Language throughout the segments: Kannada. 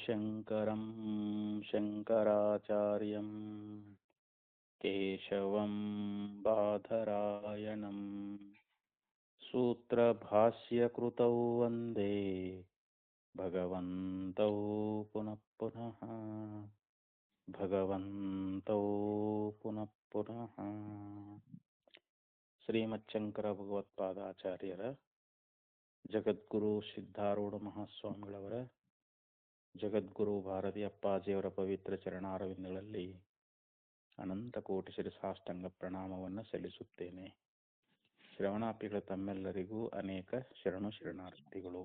शङ्करं शङ्कराचार्यं केशवं बादरायणं सूत्रभाष्यकृतौ वन्दे भगवन्तौ पुनः पुनः भगवन्तौ पुनः पुनः ಶ್ರೀಮಚ್ಚಂಕರ ಭಗವತ್ಪಾದಾಚಾರ್ಯರ ಜಗದ್ಗುರು ಸಿದ್ಧಾರೂಢ ಮಹಾಸ್ವಾಮಿಗಳವರ ಜಗದ್ಗುರು ಭಾರತಿ ಅಪ್ಪಾಜಿಯವರ ಪವಿತ್ರ ಚರಣಾರವಿಂದಗಳಲ್ಲಿ ಅನಂತ ಕೋಟಿ ಶಿರಸಾಷ್ಟಾಂಗ ಪ್ರಣಾಮವನ್ನು ಸಲ್ಲಿಸುತ್ತೇನೆ. ಶ್ರವಣಾಪಿಗಳ ತಮ್ಮೆಲ್ಲರಿಗೂ ಅನೇಕ ಶರಣಾರ್ಥಿಗಳು.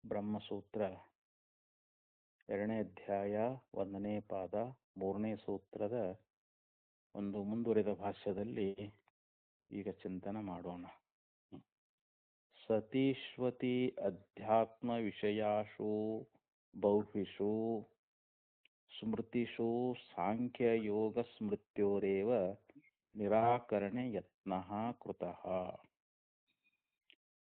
ಬ್ರಹ್ಮಸೂತ್ರ 2ನೇ ಅಧ್ಯಾಯ 1ನೇ ಪಾದ 3ನೇ ಸೂತ್ರದ ಒಂದು ಮುಂದುವರಿದ ಭಾಷ್ಯದಲ್ಲಿ ಈಗ ಚಿಂತನೆ ಮಾಡೋಣ. ಸತೀಶ್ವತಿ ಅಧ್ಯಾತ್ಮ ವಿಷಯಾಶು ಬೌಹಿಷು ಸ್ಮೃತಿಷು ಸಾಂಖ್ಯಯೋಗ ಸ್ಮೃತ್ಯೋರೇವ ನಿರಾಕರಣೆ ಯತ್ನಃ ಕೃತಃ.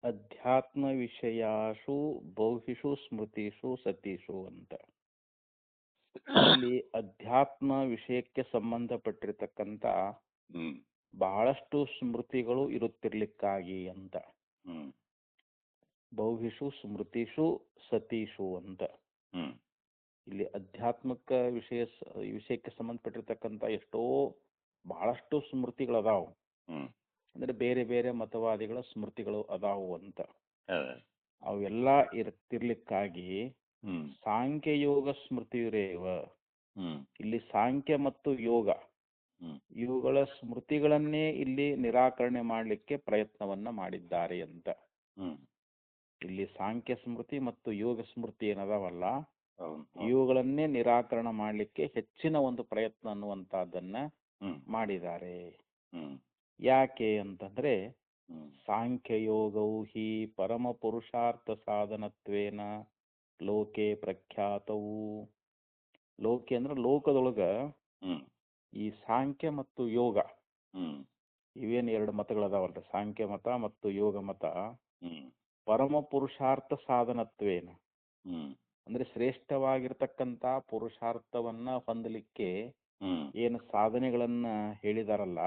ಅಧ್ಯಾತ್ಮ ವಿಷಯಾಶು ಬೌಹಿಷು ಸ್ಮೃತಿಷು ಸತೀಷು ಅಂತ ಇಲ್ಲಿ ಅಧ್ಯಾತ್ಮ ವಿಷಯಕ್ಕೆ ಸಂಬಂಧಪಟ್ಟಿರ್ತಕ್ಕಂಥ ಬಹಳಷ್ಟು ಸ್ಮೃತಿಗಳು ಇರುತ್ತಿರ್ಲಿಕ್ಕಾಗಿ ಅಂತ. ಬೌಹಿಷು ಸ್ಮೃತಿಷು ಸತೀಷು ಅಂತ ಇಲ್ಲಿ ಆಧ್ಯಾತ್ಮಿಕ ವಿಷಯಕ್ಕೆ ಸಂಬಂಧಪಟ್ಟಿರ್ತಕ್ಕಂಥ ಎಷ್ಟೋ ಬಹಳಷ್ಟು ಸ್ಮೃತಿಗಳದಾವು. ಅಂದ್ರೆ ಬೇರೆ ಬೇರೆ ಮತವಾದಿಗಳ ಸ್ಮೃತಿಗಳು ಅದಾವು ಅಂತ. ಅವೆಲ್ಲ ಇರ್ತಿರ್ಲಿಕ್ಕಾಗಿ ಸಾಂಖ್ಯಯೋಗ ಸ್ಮೃತಿಯುರೇವ, ಇಲ್ಲಿ ಸಾಂಖ್ಯ ಮತ್ತು ಯೋಗ ಇವುಗಳ ಸ್ಮೃತಿಗಳನ್ನೇ ಇಲ್ಲಿ ನಿರಾಕರಣೆ ಮಾಡಲಿಕ್ಕೆ ಪ್ರಯತ್ನವನ್ನ ಮಾಡಿದ್ದಾರೆ ಅಂತ. ಇಲ್ಲಿ ಸಾಂಖ್ಯ ಸ್ಮೃತಿ ಮತ್ತು ಯೋಗ ಸ್ಮೃತಿ ಏನದಾವಲ್ಲ ಇವುಗಳನ್ನೇ ನಿರಾಕರಣ ಮಾಡಲಿಕ್ಕೆ ಹೆಚ್ಚಿನ ಒಂದು ಪ್ರಯತ್ನ ಅನ್ನುವಂತಹದ್ದನ್ನ ಮಾಡಿದ್ದಾರೆ. ಯಾಕೆ ಅಂತಂದ್ರೆ ಸಾಂಖ್ಯಯೋಗೌ ಹಿ ಪರಮ ಪುರುಷಾರ್ಥ ಸಾಧನತ್ವೇನ ಲೋಕೆ ಪ್ರಖ್ಯಾತವು. ಲೋಕೆ ಅಂದ್ರೆ ಲೋಕದೊಳಗ ಈ ಸಾಂಖ್ಯ ಮತ್ತು ಯೋಗ ಇವೇನು ಎರಡು ಮತಗಳದಾವಲ್ರಿ, ಸಾಂಖ್ಯ ಮತ ಮತ್ತು ಯೋಗ ಮತ ಪರಮ ಪುರುಷಾರ್ಥ ಸಾಧನತ್ವೇನ ಅಂದ್ರೆ ಶ್ರೇಷ್ಠವಾಗಿರ್ತಕ್ಕಂಥ ಪುರುಷಾರ್ಥವನ್ನ ಹೊಂದಲಿಕ್ಕೆ ಏನು ಸಾಧನೆಗಳನ್ನ ಹೇಳಿದಾರಲ್ಲ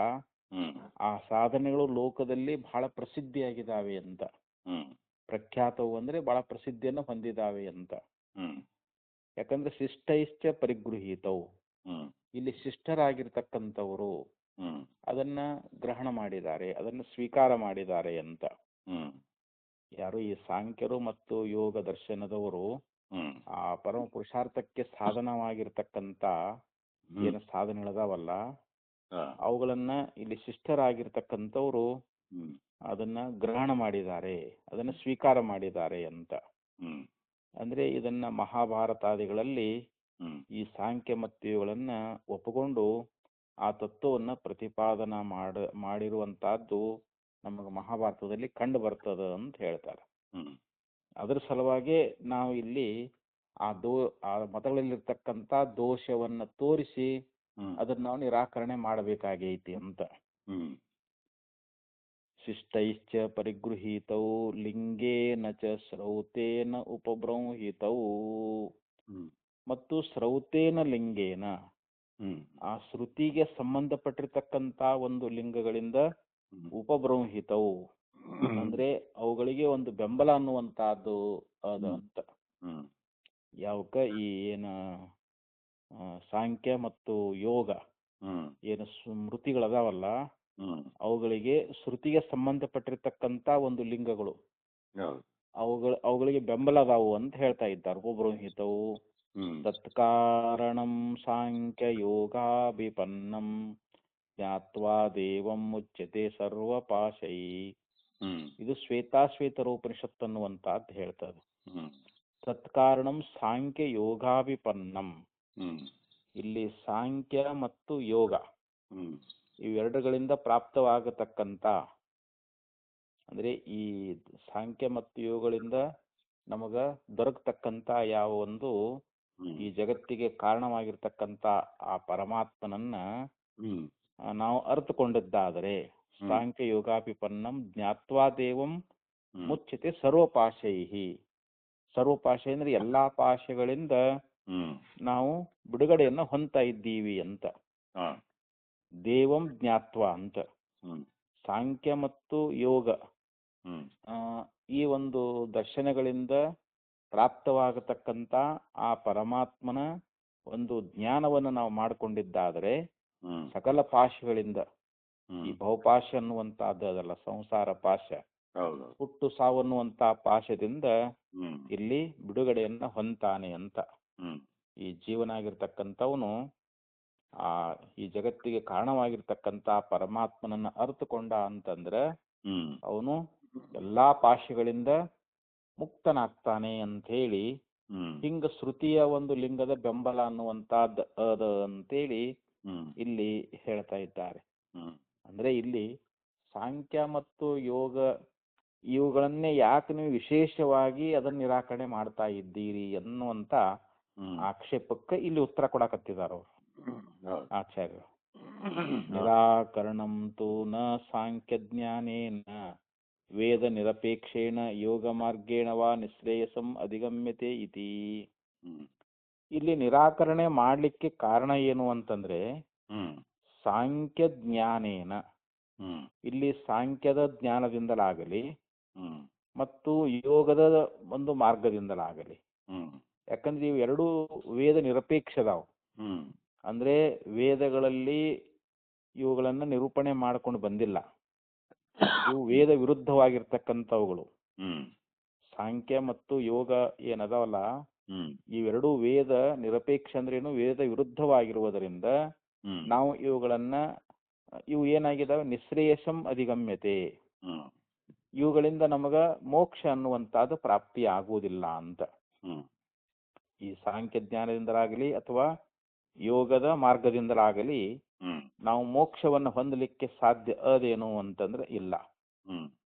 ಆ ಸಾಧನೆಗಳು ಲೋಕದಲ್ಲಿ ಬಹಳ ಪ್ರಸಿದ್ಧಿಯಾಗಿದ್ದಾವೆ ಅಂತ. ಪ್ರಖ್ಯಾತವು ಅಂದ್ರೆ ಬಹಳ ಪ್ರಸಿದ್ಧಿಯನ್ನು ಹೊಂದಿದಾವೆ ಅಂತ. ಯಾಕಂದ್ರೆ ಶಿಷ್ಟೈಶ್ಚ ಪರಿಗೃಹೀತವು, ಇಲ್ಲಿ ಶಿಷ್ಟರಾಗಿರ್ತಕ್ಕಂಥವರು ಅದನ್ನ ಗ್ರಹಣ ಮಾಡಿದ್ದಾರೆ, ಅದನ್ನು ಸ್ವೀಕಾರ ಮಾಡಿದ್ದಾರೆ ಅಂತ. ಯಾರು ಈ ಸಾಂಖ್ಯರು ಮತ್ತು ಯೋಗ ದರ್ಶನದವರು ಆ ಪರಮ ಪುರುಷಾರ್ಥಕ್ಕೆ ಸಾಧನವಾಗಿರ್ತಕ್ಕಂಥ ಏನು ಸಾಧನೆಗಳದಾವಲ್ಲ ಅವುಗಳನ್ನ ಇಲ್ಲಿ ಶಿಷ್ಟರಾಗಿರ್ತಕ್ಕಂಥವ್ರು ಅದನ್ನ ಗ್ರಹಣ ಮಾಡಿದ್ದಾರೆ, ಅದನ್ನ ಸ್ವೀಕಾರ ಮಾಡಿದ್ದಾರೆ ಅಂತ. ಅಂದ್ರೆ ಇದನ್ನ ಮಹಾಭಾರತಾದಿಗಳಲ್ಲಿ ಈ ಸಾಂಖ್ಯ ಮತ್ತು ಇವುಗಳನ್ನ ಒಪ್ಪಿಕೊಂಡು ಆ ತತ್ವವನ್ನ ಪ್ರತಿಪಾದನಾ ಮಾಡಿರುವಂತಹದ್ದು ನಮಗೆ ಮಹಾಭಾರತದಲ್ಲಿ ಕಂಡು ಬರ್ತದ ಅಂತ ಹೇಳ್ತಾರೆ. ಅದ್ರ ಸಲುವಾಗಿ ನಾವು ಇಲ್ಲಿ ಆ ಮತಗಳಲ್ಲಿರ್ತಕ್ಕಂಥ ದೋಷವನ್ನ ತೋರಿಸಿ ಅದನ್ನ ನಾವು ನಿರಾಕರಣೆ ಮಾಡಬೇಕಾಗೈತಿ ಅಂತ. ಶಿಷ್ಟೈಶ್ಚ ಪರಿಗೃಹೀತೌ ಲಿಂಗೇನ ಚ ಶ್ರೌತೇನ ಉಪಬ್ರಂಹಿತೌ. ಮತ್ತು ಶ್ರೌತೇನ ಲಿಂಗೇನ ಆ ಶ್ರುತಿಗೆ ಸಂಬಂಧಪಟ್ಟಿರ್ತಕ್ಕಂಥ ಒಂದು ಲಿಂಗಗಳಿಂದ ಉಪಬ್ರಂಹಿತವು ಅಂದ್ರೆ ಅವುಗಳಿಗೆ ಒಂದು ಬೆಂಬಲ ಅನ್ನುವಂತಹದ್ದು ಅದ ಅಂತ. ಯಾವಕ ಈ ಏನ ಸಾಂಖ್ಯ ಮತ್ತು ಯೋಗ ಏನು ಸ್ಮೃತಿಗಳದಾವಲ್ಲ ಅವುಗಳಿಗೆ ಶ್ರುತಿಗೆ ಸಂಬಂಧಪಟ್ಟಿರ್ತಕ್ಕಂಥ ಒಂದು ಲಿಂಗಗಳು ಅವುಗಳಿಗೆ ಬೆಂಬಲ ಅದಾವು ಅಂತ ಹೇಳ್ತಾ ಇದ್ದಾರೆ. ಉಪಬ್ರಂಹಿತವು ತತ್ಕಾರಣಂ ಸಾಂಖ್ಯ ಯೋಗಾಭಿಪನ್ನಂ ಜ್ಞಾತ್ವಾ ದೇವಂ ಮುಚ್ಯತೆ ಸರ್ವಪಾಶೈ. ಇದು ಶ್ವೇತಾಶ್ವೇತರೋಪನಿಷತ್ ಅನ್ನುವಂತಹದ್ದು ಹೇಳ್ತದೆ. ತತ್ಕಾರಣಂ ಸಾಂಖ್ಯ ಯೋಗಾಭಿಪನ್ನಂ, ಇಲ್ಲಿ ಸಾಂಖ್ಯ ಮತ್ತು ಯೋಗ ಇವೆರಡುಗಳಿಂದ ಪ್ರಾಪ್ತವಾಗತಕ್ಕಂಥ ಅಂದ್ರೆ ಈ ಸಾಂಖ್ಯ ಮತ್ತು ಯೋಗಗಳಿಂದ ನಮಗ ದೊರಕತಕ್ಕಂಥ ಯಾವ ಒಂದು ಈ ಜಗತ್ತಿಗೆ ಕಾರಣವಾಗಿರ್ತಕ್ಕಂಥ ಆ ಪರಮಾತ್ಮನನ್ನ ನಾವು ಅರ್ಥಕೊಂಡಿದ್ದಾದರೆ ಸಾಂಖ್ಯ ಯೋಗಾಭಿಪನ್ನಂ ಜ್ಞಾತ್ವಾ ದೇವಂ ಮುಚ್ಯತೆ ಸರ್ವಪಾಶೈಹಿ. ಸರ್ವಪಾಶೆ ಅಂದ್ರೆ ಎಲ್ಲಾ ಪಾಶೆಗಳಿಂದ ನಾವು ಬಿಡುಗಡೆಯನ್ನು ಹೊಂದ್ತಾ ಇದ್ದೀವಿ ಅಂತ. ದೇವಂ ಜ್ಞಾತ್ವ ಅಂತ ಸಾಂಖ್ಯ ಮತ್ತು ಯೋಗ ಈ ಒಂದು ದರ್ಶನಗಳಿಂದ ಪ್ರಾಪ್ತವಾಗತಕ್ಕಂಥ ಆ ಪರಮಾತ್ಮನ ಒಂದು ಜ್ಞಾನವನ್ನು ನಾವು ಮಾಡಿಕೊಂಡಿದ್ದಾದರೆ ಸಕಲ ಪಾಶಗಳಿಂದ ಈ ಬಹುಪಾಶ ಅನ್ನುವಂತಹದ್ದು ಅದಲ್ಲ, ಸಂಸಾರ ಪಾಶ, ಹುಟ್ಟು ಸಾವನ್ನುವಂತ ಪಾಶದಿಂದ ಇಲ್ಲಿ ಬಿಡುಗಡೆಯನ್ನ ಹೊಂತಾನೆ ಅಂತ. ಈ ಜೀವನಾಗಿರ್ತಕ್ಕಂಥವನು ಈ ಜಗತ್ತಿಗೆ ಕಾರಣವಾಗಿರ್ತಕ್ಕಂಥ ಪರಮಾತ್ಮನನ್ನ ಅರ್ಥಕೊಂಡ ಅಂತಂದ್ರೆ ಅವನು ಎಲ್ಲಾ ಪಾಶಗಳಿಂದ ಮುಕ್ತನಾಗ್ತಾನೆ ಅಂತ ಹೇಳಿ ಹಿಂಗ ಶ್ರುತಿಯ ಒಂದು ಲಿಂಗದ ಬೆಂಬಲ ಅನ್ನುವಂತಹದ್ದು ಅದ ಅಂತೇಳಿ ಇಲ್ಲಿ ಹೇಳ್ತಾ ಇದ್ದಾರೆ. ಅಂದ್ರೆ ಇಲ್ಲಿ ಸಾಂಖ್ಯ ಮತ್ತು ಯೋಗ ಇವುಗಳನ್ನೇ ಯಾಕೆ ನೀವು ವಿಶೇಷವಾಗಿ ಅದನ್ನ ನಿರಾಕರಣೆ ಮಾಡ್ತಾ ಇದ್ದೀರಿ ಅನ್ನುವಂತ ಆಕ್ಷೇಪಕ್ಕೆ ಇಲ್ಲಿ ಉತ್ತರ ಕೊಡಕತ್ತಿದಾರ ಅವರು ಆಚಾರ್ಯರು. ನಿರಾಕರಣಂ ತು ನ ಸಾಂಖ್ಯ ಜ್ಞಾನೇನ ವೇದ ನಿರಪೇಕ್ಷೇಣ ಯೋಗ ಮಾರ್ಗೇಣ ವಾ ನಿಶ್ರೇಯಸಂ ಅಧಿಗಮ್ಯತೆ ಇತಿ. ಇಲ್ಲಿ ನಿರಾಕರಣೆ ಮಾಡ್ಲಿಕ್ಕೆ ಕಾರಣ ಏನು ಅಂತಂದ್ರೆ ಸಾಂಖ್ಯ ಜ್ಞಾನೇನ, ಇಲ್ಲಿ ಸಾಂಖ್ಯದ ಜ್ಞಾನದಿಂದಲಾಗಲಿ ಮತ್ತು ಯೋಗದ ಒಂದು ಮಾರ್ಗದಿಂದಲಾಗಲಿ. ಯಾಕಂದ್ರೆ ಇವು ಎರಡೂ ವೇದ ನಿರಪೇಕ್ಷದಾವು. ಅಂದ್ರೆ ವೇದಗಳಲ್ಲಿ ಇವುಗಳನ್ನ ನಿರೂಪಣೆ ಮಾಡ್ಕೊಂಡು ಬಂದಿಲ್ಲ, ಇವು ವೇದ ವಿರುದ್ಧವಾಗಿರ್ತಕ್ಕಂಥವುಗಳು. ಸಾಂಖ್ಯ ಮತ್ತು ಯೋಗ ಏನದಾವಲ್ಲ ಇವೆರಡೂ ವೇದ ನಿರಪೇಕ್ಷ ಅಂದ್ರೇನು, ವೇದ ವಿರುದ್ಧವಾಗಿರುವುದರಿಂದ ನಾವು ಇವು ಏನಾಗಿದಾವೆ, ನಿಶ್ರೇಯಸಂ ಅಧಿಗಮ್ಯತೆ, ಇವುಗಳಿಂದ ನಮಗ ಮೋಕ್ಷ ಅನ್ನುವಂಥದ್ದು ಪ್ರಾಪ್ತಿ ಆಗುವುದಿಲ್ಲ ಅಂತ. ಈ ಸಾಂಖ್ಯ ಜ್ಞಾನದಿಂದಲಾಗಲಿ ಅಥವಾ ಯೋಗದ ಮಾರ್ಗದಿಂದಲಾಗಲಿ ನಾವು ಮೋಕ್ಷವನ್ನು ಹೊಂದಲಿಕ್ಕೆ ಸಾಧ್ಯ ಅದೇನು ಅಂತಂದ್ರೆ ಇಲ್ಲ.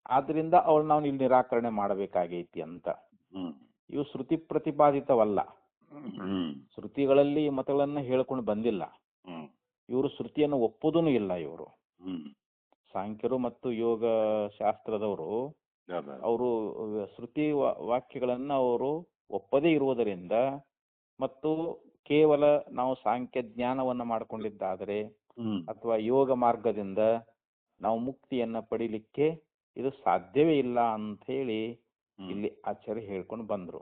ಆದ್ರಿಂದ ಅವಳು ನಾವು ಇಲ್ಲಿ ನಿರಾಕರಣೆ ಮಾಡಬೇಕಾಗೈತಿ ಅಂತ. ಇವು ಶ್ರುತಿ ಪ್ರತಿಪಾದಿತವಲ್ಲ, ಶ್ರುತಿಗಳಲ್ಲಿ ಈ ಮತಗಳನ್ನ ಹೇಳ್ಕೊಂಡು ಬಂದಿಲ್ಲ. ಇವರು ಶ್ರುತಿಯನ್ನು ಒಪ್ಪುದೂ ಇಲ್ಲ. ಇವರು ಸಾಂಖ್ಯರು ಮತ್ತು ಯೋಗ ಶಾಸ್ತ್ರದವರು ಅವರು ಶ್ರುತಿ ವಾಕ್ಯಗಳನ್ನ ಅವರು ಒಪ್ಪದೇ ಇರುವುದರಿಂದ ಮತ್ತು ಕೇವಲ ನಾವು ಸಾಂಖ್ಯ ಜ್ಞಾನವನ್ನ ಮಾಡಿಕೊಂಡಿದ್ದಾದರೆ ಅಥವಾ ಯೋಗ ಮಾರ್ಗದಿಂದ ನಾವು ಮುಕ್ತಿಯನ್ನ ಪಡಿಲಿಕ್ಕೆ ಇದು ಸಾಧ್ಯವೇ ಇಲ್ಲ ಅಂತ ಹೇಳಿ ಇಲ್ಲಿ ಆಚಾರ್ಯ ಹೇಳ್ಕೊಂಡು ಬಂದ್ರು.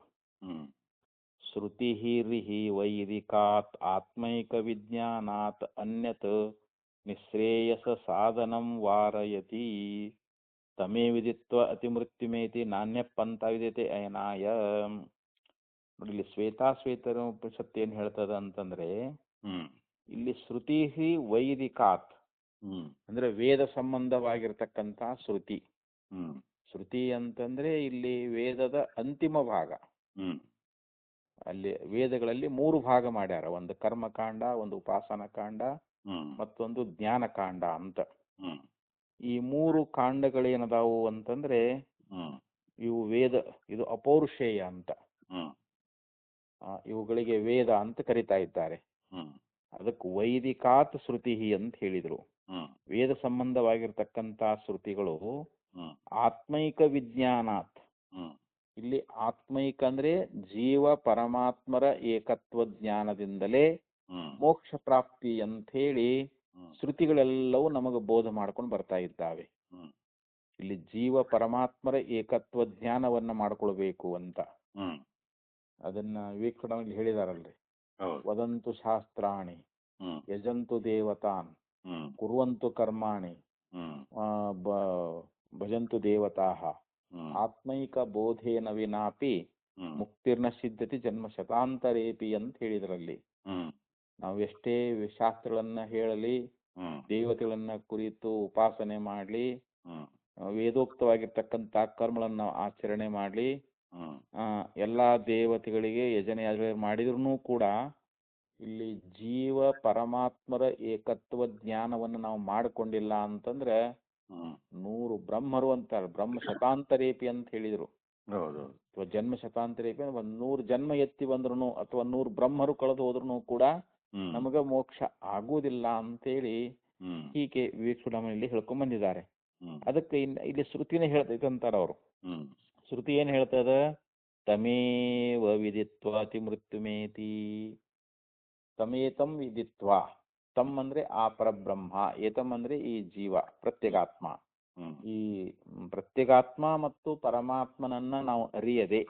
ಶ್ರುತಿ ರಿಹಿ ವೈದಿಕಾತ್ ಆತ್ಮೈಕ ವಿಜ್ಞಾನಾತ್ ಅನ್ಯತ್ ನಿಶ್ರೇಯಸ ಸಾಧನಂ ವಾರಯತಿ ತಮೇ ವಿದಿತ್ವ ಅತಿಮೃತ್ಯುಮೇತಿ ನಾಣ್ಯ ಪಂಥ ವಿದ್ಯತೆ ಅಯನಾಯ. ನೋಡಿ ಇಲ್ಲಿ ಶ್ವೇತಾಶ್ವೇತರ ಉಪನಿಷತ್ತು ಏನ್ ಹೇಳ್ತದ ಅಂತಂದ್ರೆ ಇಲ್ಲಿ ಶ್ರುತಿ ವೈದಿಕಾತ್ ಅಂದ್ರೆ ವೇದ ಸಂಬಂಧವಾಗಿರ್ತಕ್ಕಂಥ ಶ್ರುತಿ. ಶ್ರುತಿ ಅಂತಂದ್ರೆ ಇಲ್ಲಿ ವೇದದ ಅಂತಿಮ ಭಾಗ. ಅಲ್ಲಿ ವೇದಗಳಲ್ಲಿ 3 ಭಾಗ ಮಾಡ್ಯಾರ, ಒಂದು ಕರ್ಮಕಾಂಡ, ಒಂದು ಉಪಾಸನ ಕಾಂಡ, ಮತ್ತೊಂದು ಜ್ಞಾನಕಾಂಡ ಅಂತ. ಈ 3 ಕಾಂಡಗಳೇನದಾವು ಅಂತಂದ್ರೆ ಇವು ವೇದ, ಇದು ಅಪೌರುಷೇಯ ಅಂತ, ಇವುಗಳಿಗೆ ವೇದ ಅಂತ ಕರಿತಾ ಇದ್ದಾರೆ. ಅದಕ್ಕೆ ವೈದಿಕಾತ್ ಶ್ರುತಿ ಅಂತ ಹೇಳಿದ್ರು. ವೇದ ಸಂಬಂಧವಾಗಿರ್ತಕ್ಕಂಥ ಶ್ರುತಿಗಳು ಆತ್ಮೈಕ ವಿಜ್ಞಾನಾತ್, ಇಲ್ಲಿ ಆತ್ಮೈಕ ಅಂದ್ರೆ ಜೀವ ಪರಮಾತ್ಮರ ಏಕತ್ವ ಜ್ಞಾನದಿಂದಲೇ ಮೋಕ್ಷ ಪ್ರಾಪ್ತಿ ಅಂತ ಹೇಳಿ ಶ್ರುತಿಗಳೆಲ್ಲವೂ ನಮಗೆ ಬೋಧ ಮಾಡ್ಕೊಂಡು ಬರ್ತಾ ಇದ್ದಾವೆ. ಇಲ್ಲಿ ಜೀವ ಪರಮಾತ್ಮರ ಏಕತ್ವ ಜ್ಞಾನವನ್ನ ಮಾಡ್ಕೊಳ್ಬೇಕು ಅಂತ ಅದನ್ನ ವಿವೇಕಾನಂದ ಹೇಳಿದಾರಲ್ರಿ. ವದಂತು ಶಾಸ್ತ್ರಾಣಿ ಯಜಂತು ದೇವತಾನ್ ಕುರ್ವಂತು ಕರ್ಮಾಣಿ ಭಜಂತು ದೇವತಾಹ ಆತ್ಮೈಕ ಬೋಧೇನ ವಿನಾಪಿ ಮುಕ್ತಿರ್ನ ಸಿದ್ಧತಿ ಜನ್ಮ ಶತಾಂತರೇಪಿ ಅಂತ ಹೇಳಿದ್ರಲ್ಲಿ. ನಾವು ಎಷ್ಟೇ ಶಾಸ್ತ್ರಗಳನ್ನ ಹೇಳಲಿ, ದೇವತೆಗಳನ್ನ ಕುರಿತು ಉಪಾಸನೆ ಮಾಡ್ಲಿ, ವೇದೋಕ್ತವಾಗಿರ್ತಕ್ಕಂಥ ಕರ್ಮಗಳನ್ನ ನಾವು ಆಚರಣೆ ಮಾಡ್ಲಿ, ಎಲ್ಲಾ ದೇವತೆಗಳಿಗೆ ಯಜನೆ ಮಾಡಿದ್ರು ಕೂಡ ಇಲ್ಲಿ ಜೀವ ಪರಮಾತ್ಮರ ಏಕತ್ವ ಜ್ಞಾನವನ್ನು ನಾವು ಮಾಡಿಕೊಂಡಿಲ್ಲ ಅಂತಂದ್ರೆ 100 ಬ್ರಹ್ಮರು ಅಂತಾರೆ. ಬ್ರಹ್ಮ ಶತಾಂತರೇಪಿ ಅಂತ ಹೇಳಿದ್ರು. ಅಥವಾ ಜನ್ಮ ಶತಾಂತರೇಪಿ ಅಂದ್ರೆ 100 ಜನ್ಮ ಎತ್ತಿ ಬಂದ್ರು ಅಥವಾ 100 ಬ್ರಹ್ಮರು ಕಳೆದು ಹೋದ್ರು ಕೂಡ ನಮಗ ಮೋಕ್ಷ ಆಗುವುದಿಲ್ಲ ಅಂತೇಳಿ ಹೀಗೆ ವಿವೇಕಾನಂದಲ್ಲಿ ಹೇಳ್ಕೊಂಡ್ ಬಂದಿದ್ದಾರೆ. ಅದಕ್ಕೆ ಇಲ್ಲಿ ಶ್ರುತಿನೇ ಹೇಳ್ತೈತೆ ಅಂತಾರ ಅವರು. ಶ್ರುತಿ ಏನ್ ಹೇಳ್ತದ, ತಮೇವ ವಿದಿತ್ವ ಅತಿ ಮೃತ್ಯುಮೇತಿ. ತಮೇತಂ ವಿದಿತ್ವ, ತಮ್ ಅಂದ್ರೆ ಆ ಪರಬ್ರಹ್ಮ, ಏತಂ ಅಂದ್ರೆ ಈ ಜೀವ ಪ್ರತ್ಯೇಗಾತ್ಮ. ಈ ಪ್ರತ್ಯೇಗಾತ್ಮ ಮತ್ತು ಪರಮಾತ್ಮನನ್ನ ನಾವು ಅರಿಯದೆ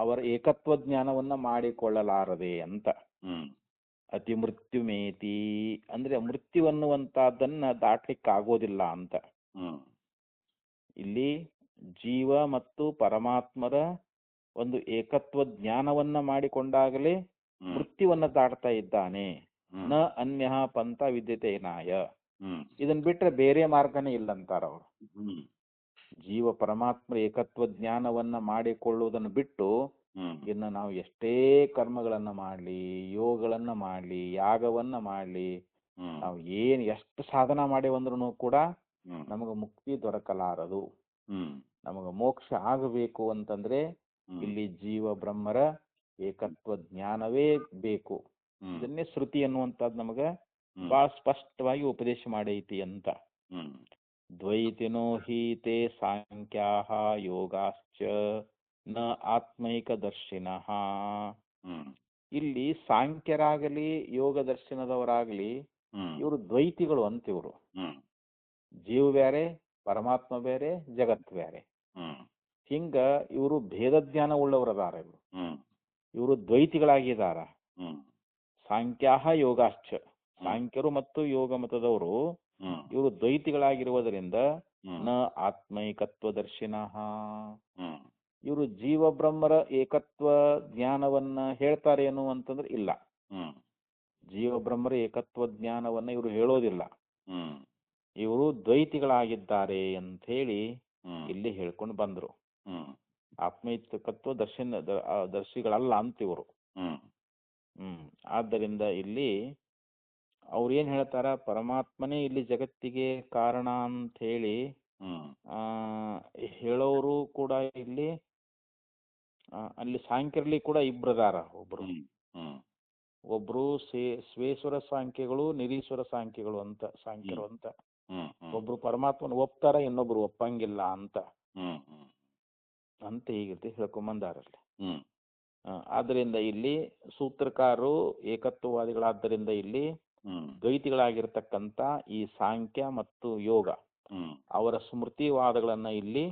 ಅವರ ಏಕತ್ವ ಜ್ಞಾನವನ್ನ ಮಾಡಿಕೊಳ್ಳಲಾರದೆ ಅಂತ. ಅತಿ ಮೃತ್ಯುಮೇತಿ ಅಂದ್ರೆ ಮೃತ್ಯುವನ್ನುವಂತಹದ್ದನ್ನ ದಾಟ್ಲಿಕ್ಕಾಗೋದಿಲ್ಲ ಅಂತ. ಇಲ್ಲಿ ಜೀವ ಮತ್ತು ಪರಮಾತ್ಮರ ಒಂದು ಏಕತ್ವ ಜ್ಞಾನವನ್ನ ಮಾಡಿಕೊಂಡಾಗಲೇ ಮೃತ್ಯುವನ್ನ ದಾಟ್ತಾ ಇದ್ದಾನೆ. ನ ಅನ್ಯ ಪಂಥ ವಿದ್ಯತೇನಾಯ. ಇದನ್ ಬಿಟ್ರೆ ಬೇರೆ ಮಾರ್ಗನೇ ಇಲ್ಲಂತಾರ ಅವರು. ಜೀವ ಪರಮಾತ್ಮ ಏಕತ್ವ ಜ್ಞಾನವನ್ನ ಮಾಡಿಕೊಳ್ಳುವುದನ್ನು ಬಿಟ್ಟು ಇನ್ನು ನಾವು ಎಷ್ಟೇ ಕರ್ಮಗಳನ್ನ ಮಾಡ್ಲಿ, ಯೋಗಗಳನ್ನ ಮಾಡ್ಲಿ, ಯಾಗವನ್ನ ಮಾಡ್ಲಿ, ನಾವು ಎಷ್ಟು ಸಾಧನ ಮಾಡೇವಂದ್ರೂ ಕೂಡ ನಮಗೆ ಮುಕ್ತಿ ದೊರಕಲಾರದು. ನಮಗೆ ಮೋಕ್ಷ ಆಗಬೇಕು ಅಂತಂದ್ರೆ ಇಲ್ಲಿ ಜೀವ ಬ್ರಹ್ಮರ ಏಕತ್ವ ಜ್ಞಾನವೇ ಬೇಕು. ಇದನ್ನೇ ಶ್ರುತಿ ಅನ್ನುವಂಥದ್ದು ನಮಗೆ ಬಹಳ ಸ್ಪಷ್ಟವಾಗಿ ಉಪದೇಶ ಮಾಡೈತಿ ಅಂತ. ದ್ವೈತಿನೋ ಹೀತೆ ಸಾಂಖ್ಯಾಹ ಯೋಗಾಶ್ಚ ನ ಆತ್ಮೈಕ ದರ್ಶಿನಃ. ಇಲ್ಲಿ ಸಾಂಖ್ಯರಾಗಲಿ ಯೋಗ ದರ್ಶನದವರಾಗಲಿ ಇವರು ದ್ವೈತಿಗಳು ಅಂತ. ಇವರು ಜೀವ ಬೇರೆ, ಪರಮಾತ್ಮ ಬೇರೆ, ಜಗತ್ ಬೇರೆ. ಹಿಂಗ ಇವರು ಭೇದ ಜ್ಞಾನ ಉಳ್ಳವರದಾರ. ಇವರು ದ್ವೈತಿಗಳಾಗಿದ್ದಾರ. ಸಾಂಖ್ಯಾಹ ಯೋಗಾಶ್ಚ, ಸಾಂಖ್ಯರು ಮತ್ತು ಯೋಗ ಮತದವರು ಇವರು ದ್ವೈತಿಗಳಾಗಿರುವುದರಿಂದ ನ ಆತ್ಮೈಕತ್ವ ದರ್ಶಿನಃ. ಇವರು ಜೀವ ಬ್ರಹ್ಮರ ಏಕತ್ವ ಜ್ಞಾನವನ್ನ ಹೇಳ್ತಾರೇನು ಅಂತಂದ್ರೆ ಇಲ್ಲ. ಜೀವ ಬ್ರಹ್ಮರ ಏಕತ್ವ ಜ್ಞಾನವನ್ನ ಇವರು ಹೇಳೋದಿಲ್ಲ. ಇವರು ದ್ವೈತಿಗಳಾಗಿದ್ದಾರೆ ಅಂತ ಹೇಳಿ ಇಲ್ಲಿ ಹೇಳ್ಕೊಂಡು ಬಂದ್ರು. ಆತ್ಮೈಕತ್ವ ದರ್ಶಿಗಳಲ್ಲ ಅಂತ ಇವರು. ಆದ್ದರಿಂದ ಇಲ್ಲಿ ಅವ್ರು ಏನ್ ಹೇಳ್ತಾರ, ಪರಮಾತ್ಮನೇ ಇಲ್ಲಿ ಜಗತ್ತಿಗೆ ಕಾರಣ ಅಂತ ಹೇಳಿ ಹೇಳೋರು ಕೂಡ ಇಲ್ಲಿ ಅಲ್ಲಿ ಸಾಂಖ್ಯರಲ್ಲಿ ಕೂಡ ಇಬ್ಬರದಾರ. ಒಬ್ರು ಸ್ವೇಶ್ವರ ಸಾಂಖ್ಯಗಳು, ನಿರೀಶ್ವರ ಸಾಂಖ್ಯಗಳು ಅಂತ ಸಾಂಖ್ಯರು ಅಂತ. ಒಬ್ರು ಪರಮಾತ್ಮನ ಒಪ್ತಾರ, ಇನ್ನೊಬ್ರು ಒಪ್ಪಂಗಿಲ್ಲ ಅಂತ ಹೀಗೆ ಹೇಳ್ಕೊಂಬಂದಾರಲ್ಲಿ. ಆದ್ದರಿಂದ ಇಲ್ಲಿ ಸೂತ್ರಕಾರರು ಏಕತ್ವವಾದಿಗಳಾದ್ದರಿಂದ ಇಲ್ಲಿ ದ್ವೈತಿಗಳಾಗಿರ್ತಕ್ಕಂಥ ಈ ಸಾಂಖ್ಯ ಮತ್ತು ಯೋಗ ಅವರ ಸ್ಮೃತಿವಾದಗಳನ್ನ ಇಲ್ಲಿ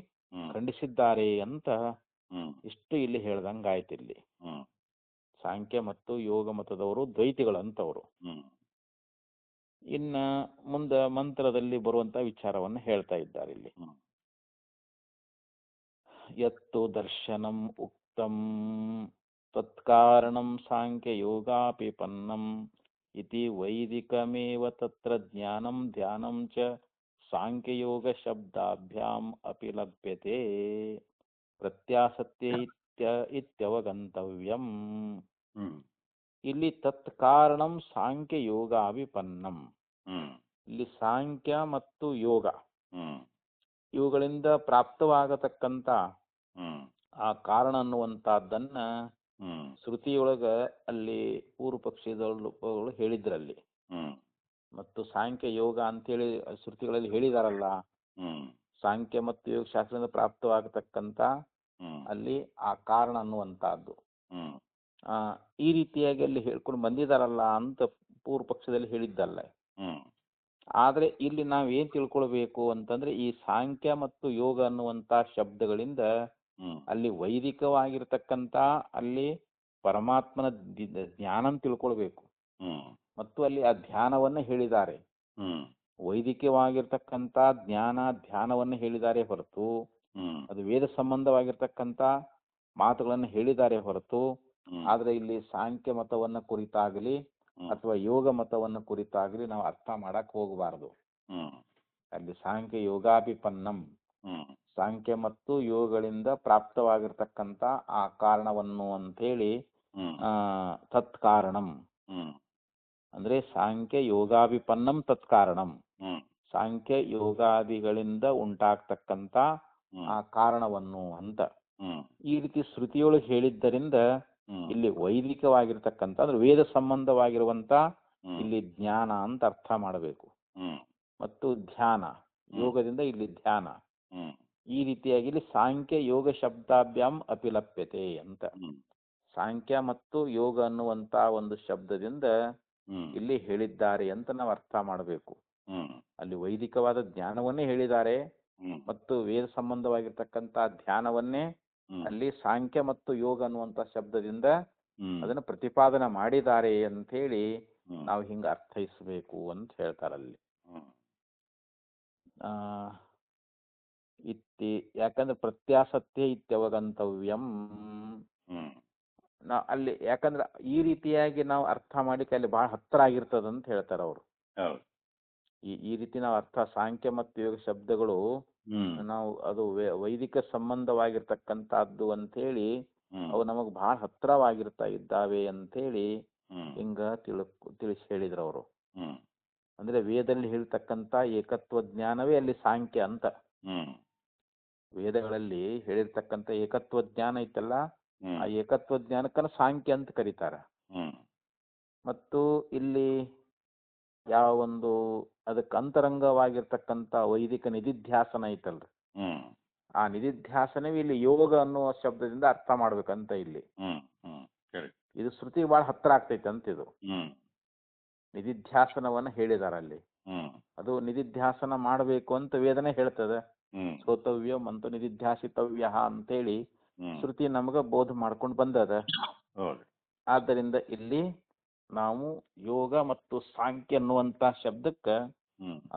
ಖಂಡಿಸಿದ್ದಾರೆ ಅಂತ ಇಷ್ಟು ಇಲ್ಲಿ ಹೇಳ್ದಂಗಾಯ್ತು. ಇಲ್ಲಿ ಸಾಂಖ್ಯ ಮತ್ತು ಯೋಗ ಮತದವರು ದ್ವೈತಿಗಳಂತವರು. ಇನ್ನ ಮುಂದ ಮಂತ್ರದಲ್ಲಿ ಬರುವಂತ ವಿಚಾರವನ್ನು ಹೇಳ್ತಾ ಇದ್ದಾರೆ ಇಲ್ಲಿ. ಯತ್ತು ದರ್ಶನಂ ಉಕ್ತಂ ತತ್ಕಾರಣಂ ಸಾಂಖ್ಯ ಯೋಗಾಪಿಪನ್ನಂ ಇತಿ ವೈದಿಕಮೇವ ತತ್ರ ಜ್ಞಾನಂ ಧ್ಯಾನಂ ಚ ಸಾಂಖ್ಯಯೋಗ ಶಬ್ದಾಭ್ಯಾಂ ಅಪಿ ಲಭ್ಯತೆ ಪ್ರತ್ಯಾಸತ್ಯ ಇತ್ಯವಗಂತವ್ಯಂ. ಇಲ್ಲಿ ತತ್ಕಾರಣಂ ಸಾಂಖ್ಯ ಯೋಗಾಭಿಪನ್ನಂ. ಇಲ್ಲಿ ಸಾಂಖ್ಯ ಮತ್ತು ಯೋಗ ಇವುಗಳಿಂದ ಪ್ರಾಪ್ತವಾಗತಕ್ಕಂತ ಆ ಕಾರಣ ಅನ್ನುವಂತಹದ್ದನ್ನ ಶ್ರುತಿಯೊಳಗ ಅಲ್ಲಿ ಪೂರ್ವ ಪಕ್ಷಿಗಳು ಹೇಳಿದ್ರಲ್ಲಿ. ಮತ್ತು ಸಾಂಖ್ಯ ಯೋಗ ಅಂತೇಳಿ ಶ್ರುತಿಗಳಲ್ಲಿ ಹೇಳಿದಾರಲ್ಲ, ಸಾಂಖ್ಯ ಮತ್ತು ಯೋಗ ಶಾಸ್ತ್ರದಿಂದ ಪ್ರಾಪ್ತವಾಗತಕ್ಕಂತ ಅಲ್ಲಿ ಆ ಕಾರಣ ಅನ್ನುವಂತಹದ್ದು ಈ ರೀತಿಯಾಗಿ ಅಲ್ಲಿ ಹೇಳ್ಕೊಂಡು ಬಂದಿದಾರಲ್ಲ ಅಂತ ಪೂರ್ವ ಪಕ್ಷದಲ್ಲಿ ಹೇಳಿದ್ದಲ್ಲ. ಆದ್ರೆ ಇಲ್ಲಿ ನಾವೇನ್ ತಿಳ್ಕೊಳ್ಬೇಕು ಅಂತಂದ್ರೆ ಈ ಸಾಂಖ್ಯ ಮತ್ತು ಯೋಗ ಅನ್ನುವಂತ ಶಬ್ದಗಳಿಂದ ಅಲ್ಲಿ ವೈದಿಕವಾಗಿರ್ತಕ್ಕಂತ ಅಲ್ಲಿ ಪರಮಾತ್ಮನ ಜ್ಞಾನ ತಿಳ್ಕೊಳ್ಬೇಕು. ಮತ್ತು ಅಲ್ಲಿ ಆ ಧ್ಯಾನವನ್ನ ಹೇಳಿದ್ದಾರೆ. ವೈದಿಕವಾಗಿರ್ತಕ್ಕಂಥ ಧ್ಯಾನವನ್ನ ಹೇಳಿದ್ದಾರೆ ಹೊರತು ಅದು ವೇದ ಸಂಬಂಧವಾಗಿರ್ತಕ್ಕಂಥ ಮಾತುಗಳನ್ನು ಹೇಳಿದ್ದಾರೆ ಹೊರತು ಆದ್ರೆ ಇಲ್ಲಿ ಸಾಂಖ್ಯ ಮತವನ್ನ ಕುರಿತಾಗಲಿ ಅಥವಾ ಯೋಗ ಮತವನ್ನ ಕುರಿತಾಗಲಿ ನಾವು ಅರ್ಥ ಮಾಡಕ್ ಹೋಗಬಾರದು. ಅಲ್ಲಿ ಸಾಂಖ್ಯ ಯೋಗಾಭಿಪನ್ನಂ, ಸಾಂಖ್ಯ ಮತ್ತು ಯೋಗಗಳಿಂದ ಪ್ರಾಪ್ತವಾಗಿರ್ತಕ್ಕಂಥ ಆ ಕಾರಣವನ್ನು ಅಂತೇಳಿ ತತ್ಕಾರಣಂ ಅಂದ್ರೆ ಸಾಂಖ್ಯ ಯೋಗಾಭಿಪನ್ನಂ ತತ್ಕಾರಣಂ, ಸಾಂಖ್ಯ ಯೋಗಾದಿಗಳಿಂದ ಉಂಟಾಗ್ತಕ್ಕಂಥ ಆ ಕಾರಣವನ್ನು ಅಂತ ಈ ರೀತಿ ಶ್ರುತಿಯೊಳಗೆ ಹೇಳಿದ್ದರಿಂದ ಇಲ್ಲಿ ವೈದಿಕವಾಗಿರ್ತಕ್ಕಂಥ ಅಂದ್ರೆ ವೇದ ಸಂಬಂಧವಾಗಿರುವಂತ ಇಲ್ಲಿ ಜ್ಞಾನ ಅಂತ ಅರ್ಥ ಮಾಡಬೇಕು. ಮತ್ತು ಧ್ಯಾನ, ಯೋಗದಿಂದ ಇಲ್ಲಿ ಧ್ಯಾನ, ಈ ರೀತಿಯಾಗಿ ಇಲ್ಲಿ ಸಾಂಖ್ಯ ಯೋಗ ಶಬ್ದಾಭ್ಯಾಂ ಅಪಿಲಪ್ಯತೆ ಅಂತ. ಸಾಂಖ್ಯ ಮತ್ತು ಯೋಗ ಅನ್ನುವಂತ ಒಂದು ಶಬ್ದದಿಂದ ಇಲ್ಲಿ ಹೇಳಿದ್ದಾರೆ ಅಂತ ನಾವು ಅರ್ಥ ಮಾಡಬೇಕು. ಅಲ್ಲಿ ವೈದಿಕವಾದ ಜ್ಞಾನವನ್ನೇ ಹೇಳಿದ್ದಾರೆ ಮತ್ತು ವೇದ ಸಂಬಂಧವಾಗಿರ್ತಕ್ಕಂಥ ಧ್ಯಾನವನ್ನೇ ಅಲ್ಲಿ ಸಾಂಖ್ಯ ಮತ್ತು ಯೋಗ ಅನ್ನುವಂತ ಶಬ್ದದಿಂದ ಅದನ್ನು ಪ್ರತಿಪಾದನೆ ಮಾಡಿದ್ದಾರೆ ಅಂತ ಹೇಳಿ ನಾವು ಹಿಂಗ ಅರ್ಥೈಸಬೇಕು ಅಂತ ಹೇಳ್ತಾರಲ್ಲಿ. ಯಾಕಂದ್ರೆ ಪ್ರತ್ಯಾಸತ್ಯ ಇತ್ಯವಗಂತವ್ಯಂ ಅಲ್ಲಿ ಯಾಕಂದ್ರೆ ಈ ರೀತಿಯಾಗಿ ನಾವು ಅರ್ಥ ಮಾಡಿಕ್ಕೆ ಅಲ್ಲಿ ಬಹಳ ಹತ್ತಿರ ಆಗಿರ್ತದಂತ ಹೇಳ್ತಾರೆ ಅವರು. ಈ ರೀತಿ ನಾವು ಅರ್ಥ ಸಾಂಖ್ಯ ಮತ್ತು ಯೋಗ ಶಬ್ದಗಳು ನಾವು ಅದು ವೈದಿಕ ಸಂಬಂಧವಾಗಿರ್ತಕ್ಕಂಥದ್ದು ಅಂತೇಳಿ ಅವು ನಮಗ್ ಬಹಳ ಹತ್ತಿರವಾಗಿರ್ತಾ ಇದ್ದಾವೆ ಅಂತೇಳಿ ಹಿಂಗ ತಿಳಿಸಿ ಹೇಳಿದ್ರು ಅವರು. ಅಂದ್ರೆ ವೇದದಲ್ಲಿ ಹೇಳ್ತಕ್ಕಂಥ ಏಕತ್ವ ಜ್ಞಾನವೇ ಅಲ್ಲಿ ಸಾಂಖ್ಯ ಅಂತ. ವೇದಗಳಲ್ಲಿ ಹೇಳಿರ್ತಕ್ಕಂಥ ಏಕತ್ವ ಜ್ಞಾನ ಐತಲ್ಲ, ಆ ಏಕತ್ವ ಜ್ಞಾನಕ್ಕನ ಸಾಂಖ್ಯ ಅಂತ ಕರೀತಾರ. ಮತ್ತು ಇಲ್ಲಿ ಯಾವ ಒಂದು ಅದಕ್ಕೆ ಅಂತರಂಗವಾಗಿರ್ತಕ್ಕಂಥ ವೈದಿಕ ನಿಧಿಧ್ಯಾಸನ ಐತಲ್ರಿ, ಆ ನಿಧಿಧ್ಯಾಸನವೇ ಇಲ್ಲಿ ಯೋಗ ಅನ್ನುವ ಶಬ್ದದಿಂದ ಅರ್ಥ ಮಾಡ್ಬೇಕಂತ ಇಲ್ಲಿ. ಇದು ಶ್ರುತಿಗೆ ಬಹಳ ಹತ್ರ ಆಗ್ತೈತೆ ಅಂತ ಇದು ನಿಧಿಧ್ಯಾಸನವನ್ನ ಹೇಳಿದಾರ ಅಲ್ಲಿ. ಅದು ನಿಧಿಧ್ಯಾಸನ ಮಾಡಬೇಕು ಅಂತ ವೇದನೆ ಹೇಳ್ತದೆ. ಶ್ರೋತವ್ಯ ಮತ್ತು ನಿಧಿಧ್ಯಾಸಿತವ್ಯ ಅಂತೇಳಿ ಶ್ರುತಿ ನಮಗ ಬೋಧ ಮಾಡ್ಕೊಂಡು ಬಂದದ. ಆದ್ದರಿಂದ ಇಲ್ಲಿ ನಾವು ಯೋಗ ಮತ್ತು ಸಾಂಖ್ಯ ಅನ್ನುವಂತ ಶಬ್ದಕ್ಕ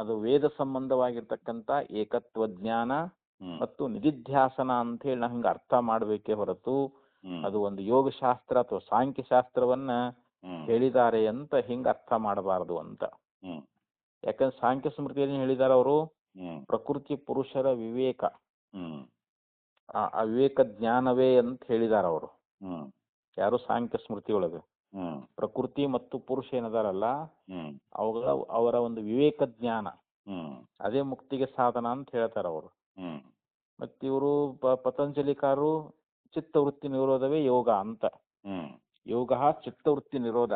ಅದು ವೇದ ಸಂಬಂಧವಾಗಿರ್ತಕ್ಕಂಥ ಏಕತ್ವ ಜ್ಞಾನ ಮತ್ತು ನಿಧಿಧ್ಯಾಸನ ಅಂತ ಹೇಳಿ ನಾವು ಹಿಂಗ ಅರ್ಥ ಮಾಡ್ಬೇಕೇ ಹೊರತು ಅದು ಒಂದು ಯೋಗ ಶಾಸ್ತ್ರ ಅಥವಾ ಸಾಂಖ್ಯ ಶಾಸ್ತ್ರವನ್ನ ಹೇಳಿದ್ದಾರೆ ಅಂತ ಹಿಂಗ ಅರ್ಥ ಮಾಡಬಾರದು ಅಂತ. ಯಾಕಂದ್ರೆ ಸಾಂಖ್ಯ ಸ್ಮೃತಿಯಲ್ಲಿ ಹೇಳಿದಾರ ಅವರು ಪ್ರಕೃತಿ ಪುರುಷರ ವಿವೇಕ, ಆ ವಿವೇಕ ಜ್ಞಾನವೇ ಅಂತ ಹೇಳಿದಾರ ಅವರು. ಯಾರು ಸಾಂಖ್ಯ ಸ್ಮೃತಿ ಒಳಗೆ ಪ್ರಕೃತಿ ಮತ್ತು ಪುರುಷ ಏನದಾರಲ್ಲ ಅವರ ಒಂದು ವಿವೇಕ ಜ್ಞಾನ ಅದೇ ಮುಕ್ತಿಗೆ ಸಾಧನ ಅಂತ ಹೇಳ್ತಾರ ಅವರು. ಮತ್ತ ಇವರು ಪತಂಜಲಿಕಾರು ಚಿತ್ತವೃತ್ತಿ ನಿರೋಧವೇ ಯೋಗ ಅಂತ. ಯೋಗ ಚಿತ್ತವೃತ್ತಿ ನಿರೋಧ.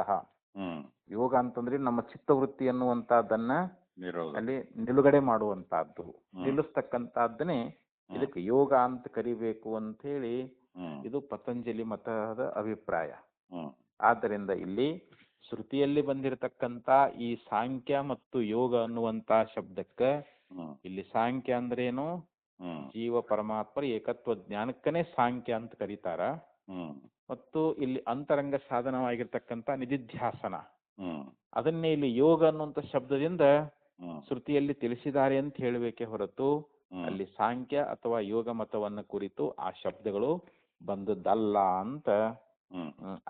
ಯೋಗ ಅಂತಂದ್ರೆ ನಮ್ಮ ಚಿತ್ತವೃತ್ತಿ ಅನ್ನುವಂತಹದ್ದನ್ನ ಅಲ್ಲಿ ನಿಲುಗಡೆ ಮಾಡುವಂತಹದ್ದು, ನಿಲ್ಲಿಸ್ತಕ್ಕಂತಹದ್ದನ್ನೇ ಇದಕ್ಕೆ ಯೋಗ ಅಂತ ಕರಿಬೇಕು ಅಂತ ಹೇಳಿ ಇದು ಪತಂಜಲಿ ಮತದ ಅಭಿಪ್ರಾಯ. ಆದ್ದರಿಂದ ಇಲ್ಲಿ ಶ್ರುತಿಯಲ್ಲಿ ಬಂದಿರತಕ್ಕಂತ ಈ ಸಾಂಖ್ಯ ಮತ್ತು ಯೋಗ ಅನ್ನುವಂತ ಶಬ್ದಕ್ಕ ಇಲ್ಲಿ ಸಾಂಖ್ಯ ಅಂದ್ರೇನು, ಜೀವ ಪರಮಾತ್ಮರ ಏಕತ್ವ ಜ್ಞಾನಕ್ಕನೇ ಸಾಂಖ್ಯ ಅಂತ ಕರೀತಾರ. ಮತ್ತು ಇಲ್ಲಿ ಅಂತರಂಗ ಸಾಧನವಾಗಿರ್ತಕ್ಕಂಥ ನಿಧಿಧ್ಯಾಸನ ಅದನ್ನೇ ಇಲ್ಲಿ ಯೋಗ ಅನ್ನುವಂಥ ಶಬ್ದದಿಂದ ಶ್ರುತಿಯಲ್ಲಿ ತಿಳಿಸಿದ್ದಾರೆ ಅಂತ ಹೇಳಬೇಕೆ ಹೊರತು ಅಲ್ಲಿ ಸಾಂಖ್ಯ ಅಥವಾ ಯೋಗ ಮತವನ್ನ ಕುರಿತು ಆ ಶಬ್ದಗಳು ಬಂದದ್ದಲ್ಲ ಅಂತ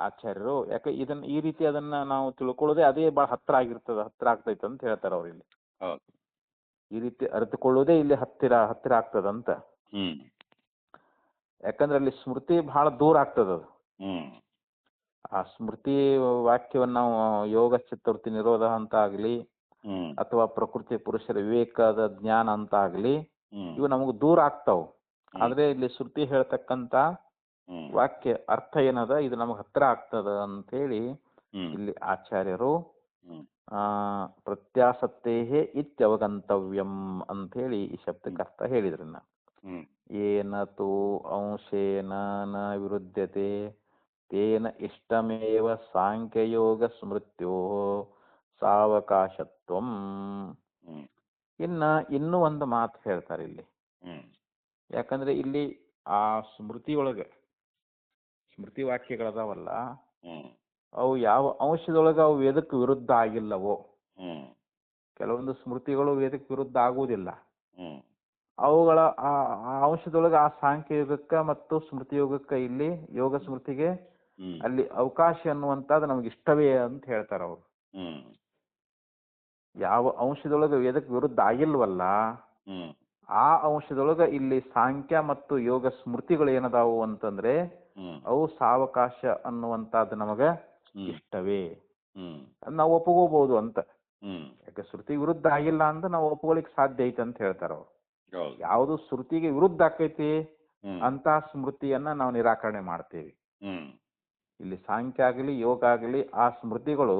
ಆಚಾರ್ಯರು. ಯಾಕೆ ಇದನ್ನ ಈ ರೀತಿ ಅದನ್ನ ನಾವು ತಿಳ್ಕೊಳ್ಳೋದೇ ಅದೇ ಬಹಳ ಹತ್ರ ಆಗ್ತೈತೆ ಅಂತ ಹೇಳ್ತಾರೆ ಅವ್ರು. ಇಲ್ಲಿ ಈ ರೀತಿ ಅರಿತುಕೊಳ್ಳೋದೇ ಇಲ್ಲಿ ಹತ್ತಿರ ಆಗ್ತದಂತ. ಯಾಕಂದ್ರೆ ಅಲ್ಲಿ ಸ್ಮೃತಿ ಬಹಳ ದೂರ ಆಗ್ತದ. ಆ ಸ್ಮೃತಿ ವಾಕ್ಯವನ್ನ ನಾವು ಯೋಗ ಚಿತ್ತವೃತ್ತಿ ನಿರೋಧ ಅಂತ ಆಗ್ಲಿ ಅಥವಾ ಪ್ರಕೃತಿ ಪುರುಷರ ವಿವೇಕದ ಜ್ಞಾನ ಅಂತ ಆಗ್ಲಿ ಇವು ನಮಗ್ ದೂರ ಆಗ್ತಾವ. ಆದ್ರೆ ಇಲ್ಲಿ ಶ್ರುತಿ ಹೇಳ್ತಕ್ಕಂತ ವಾಕ್ಯ ಅರ್ಥ ಏನದ ಇದು ನಮಗ್ ಹತ್ರ ಆಗ್ತದ ಅಂತ ಹೇಳಿ ಇಲ್ಲಿ ಆಚಾರ್ಯರು ಪ್ರತ್ಯಾಸತ್ತೇಹೇ ಇತ್ಯವಗಂತವ್ಯಂ ಅಂತ ಹೇಳಿ ಈ ಶಬ್ದಕ್ಕೆ ಅರ್ಥ ಹೇಳಿದ್ರನ್ನ. ಏನ ತೋ ಅಂಶೇನ ನ ವಿರುದ್ಧತೆ ತೇನ ಇಷ್ಟಮೇವ ಸಾಂಖ್ಯಯೋಗ ಸ್ಮೃತ್ಯೋ ಸಾವಕಾಶತ್ವಂ. ಇನ್ನೂ ಒಂದು ಮಾತು ಹೇಳ್ತಾರೆ ಇಲ್ಲಿ. ಯಾಕಂದ್ರೆ ಇಲ್ಲಿ ಆ ಸ್ಮೃತಿ ವಾಕ್ಯಗಳದಾವಲ್ಲ ಅವು ಯಾವ ಅಂಶದೊಳಗೆ ಅವು ವೇದಕ್ಕೆ ವಿರುದ್ಧ ಆಗಿಲ್ಲವೋ, ಕೆಲವೊಂದು ಸ್ಮೃತಿಗಳು ವೇದಕ್ಕೆ ವಿರುದ್ಧ ಆಗುವುದಿಲ್ಲ, ಅವುಗಳ ಆ ಅಂಶದೊಳಗೆ ಆ ಸಾಂಖ್ಯ ಯೋಗಕ್ಕ ಮತ್ತು ಸ್ಮೃತಿ ಯೋಗಕ್ಕ ಇಲ್ಲಿ ಯೋಗ ಸ್ಮೃತಿಗೆ ಅಲ್ಲಿ ಅವಕಾಶ ಅನ್ನುವಂಥದ್ದು ನಮ್ಗೆ ಇಷ್ಟವೇ ಅಂತ ಹೇಳ್ತಾರ ಅವರು. ಯಾವ ಅಂಶದೊಳಗೆ ವೇದಕ್ಕೆ ವಿರುದ್ಧ ಆಗಿಲ್ವಲ್ಲ ಆ ಅಂಶದೊಳಗೆ ಇಲ್ಲಿ ಸಾಂಖ್ಯ ಮತ್ತು ಯೋಗ ಸ್ಮೃತಿಗಳು ಏನದಾವು ಅಂತಂದ್ರೆ ಅವು ಸಾವಕಾಶ ಅನ್ನುವಂಥದ್ದು ನಮಗ ಇಷ್ಟವೇ, ನಾವು ಒಪ್ಪಗೋಬಹುದು ಅಂತ. ಯಾಕೆ ಶ್ರುತಿ ವಿರುದ್ಧ ಆಗಿಲ್ಲ ಅಂತ ನಾವು ಒಪ್ಕೊಳ್ಳಿಕ್ ಸಾಧ್ಯ ಐತೆ ಅಂತ ಹೇಳ್ತಾರ ಅವ್ರು. ಯಾವುದು ಶ್ರುತಿಗೆ ವಿರುದ್ಧ ಆಕೈತಿ ಅಂತ ಸ್ಮೃತಿಯನ್ನ ನಾವು ನಿರಾಕರಣೆ ಮಾಡ್ತೇವೆ. ಇಲ್ಲಿ ಸಾಂಖ್ಯ ಆಗಲಿ ಯೋಗ ಆಗಲಿ ಆ ಸ್ಮೃತಿಗಳು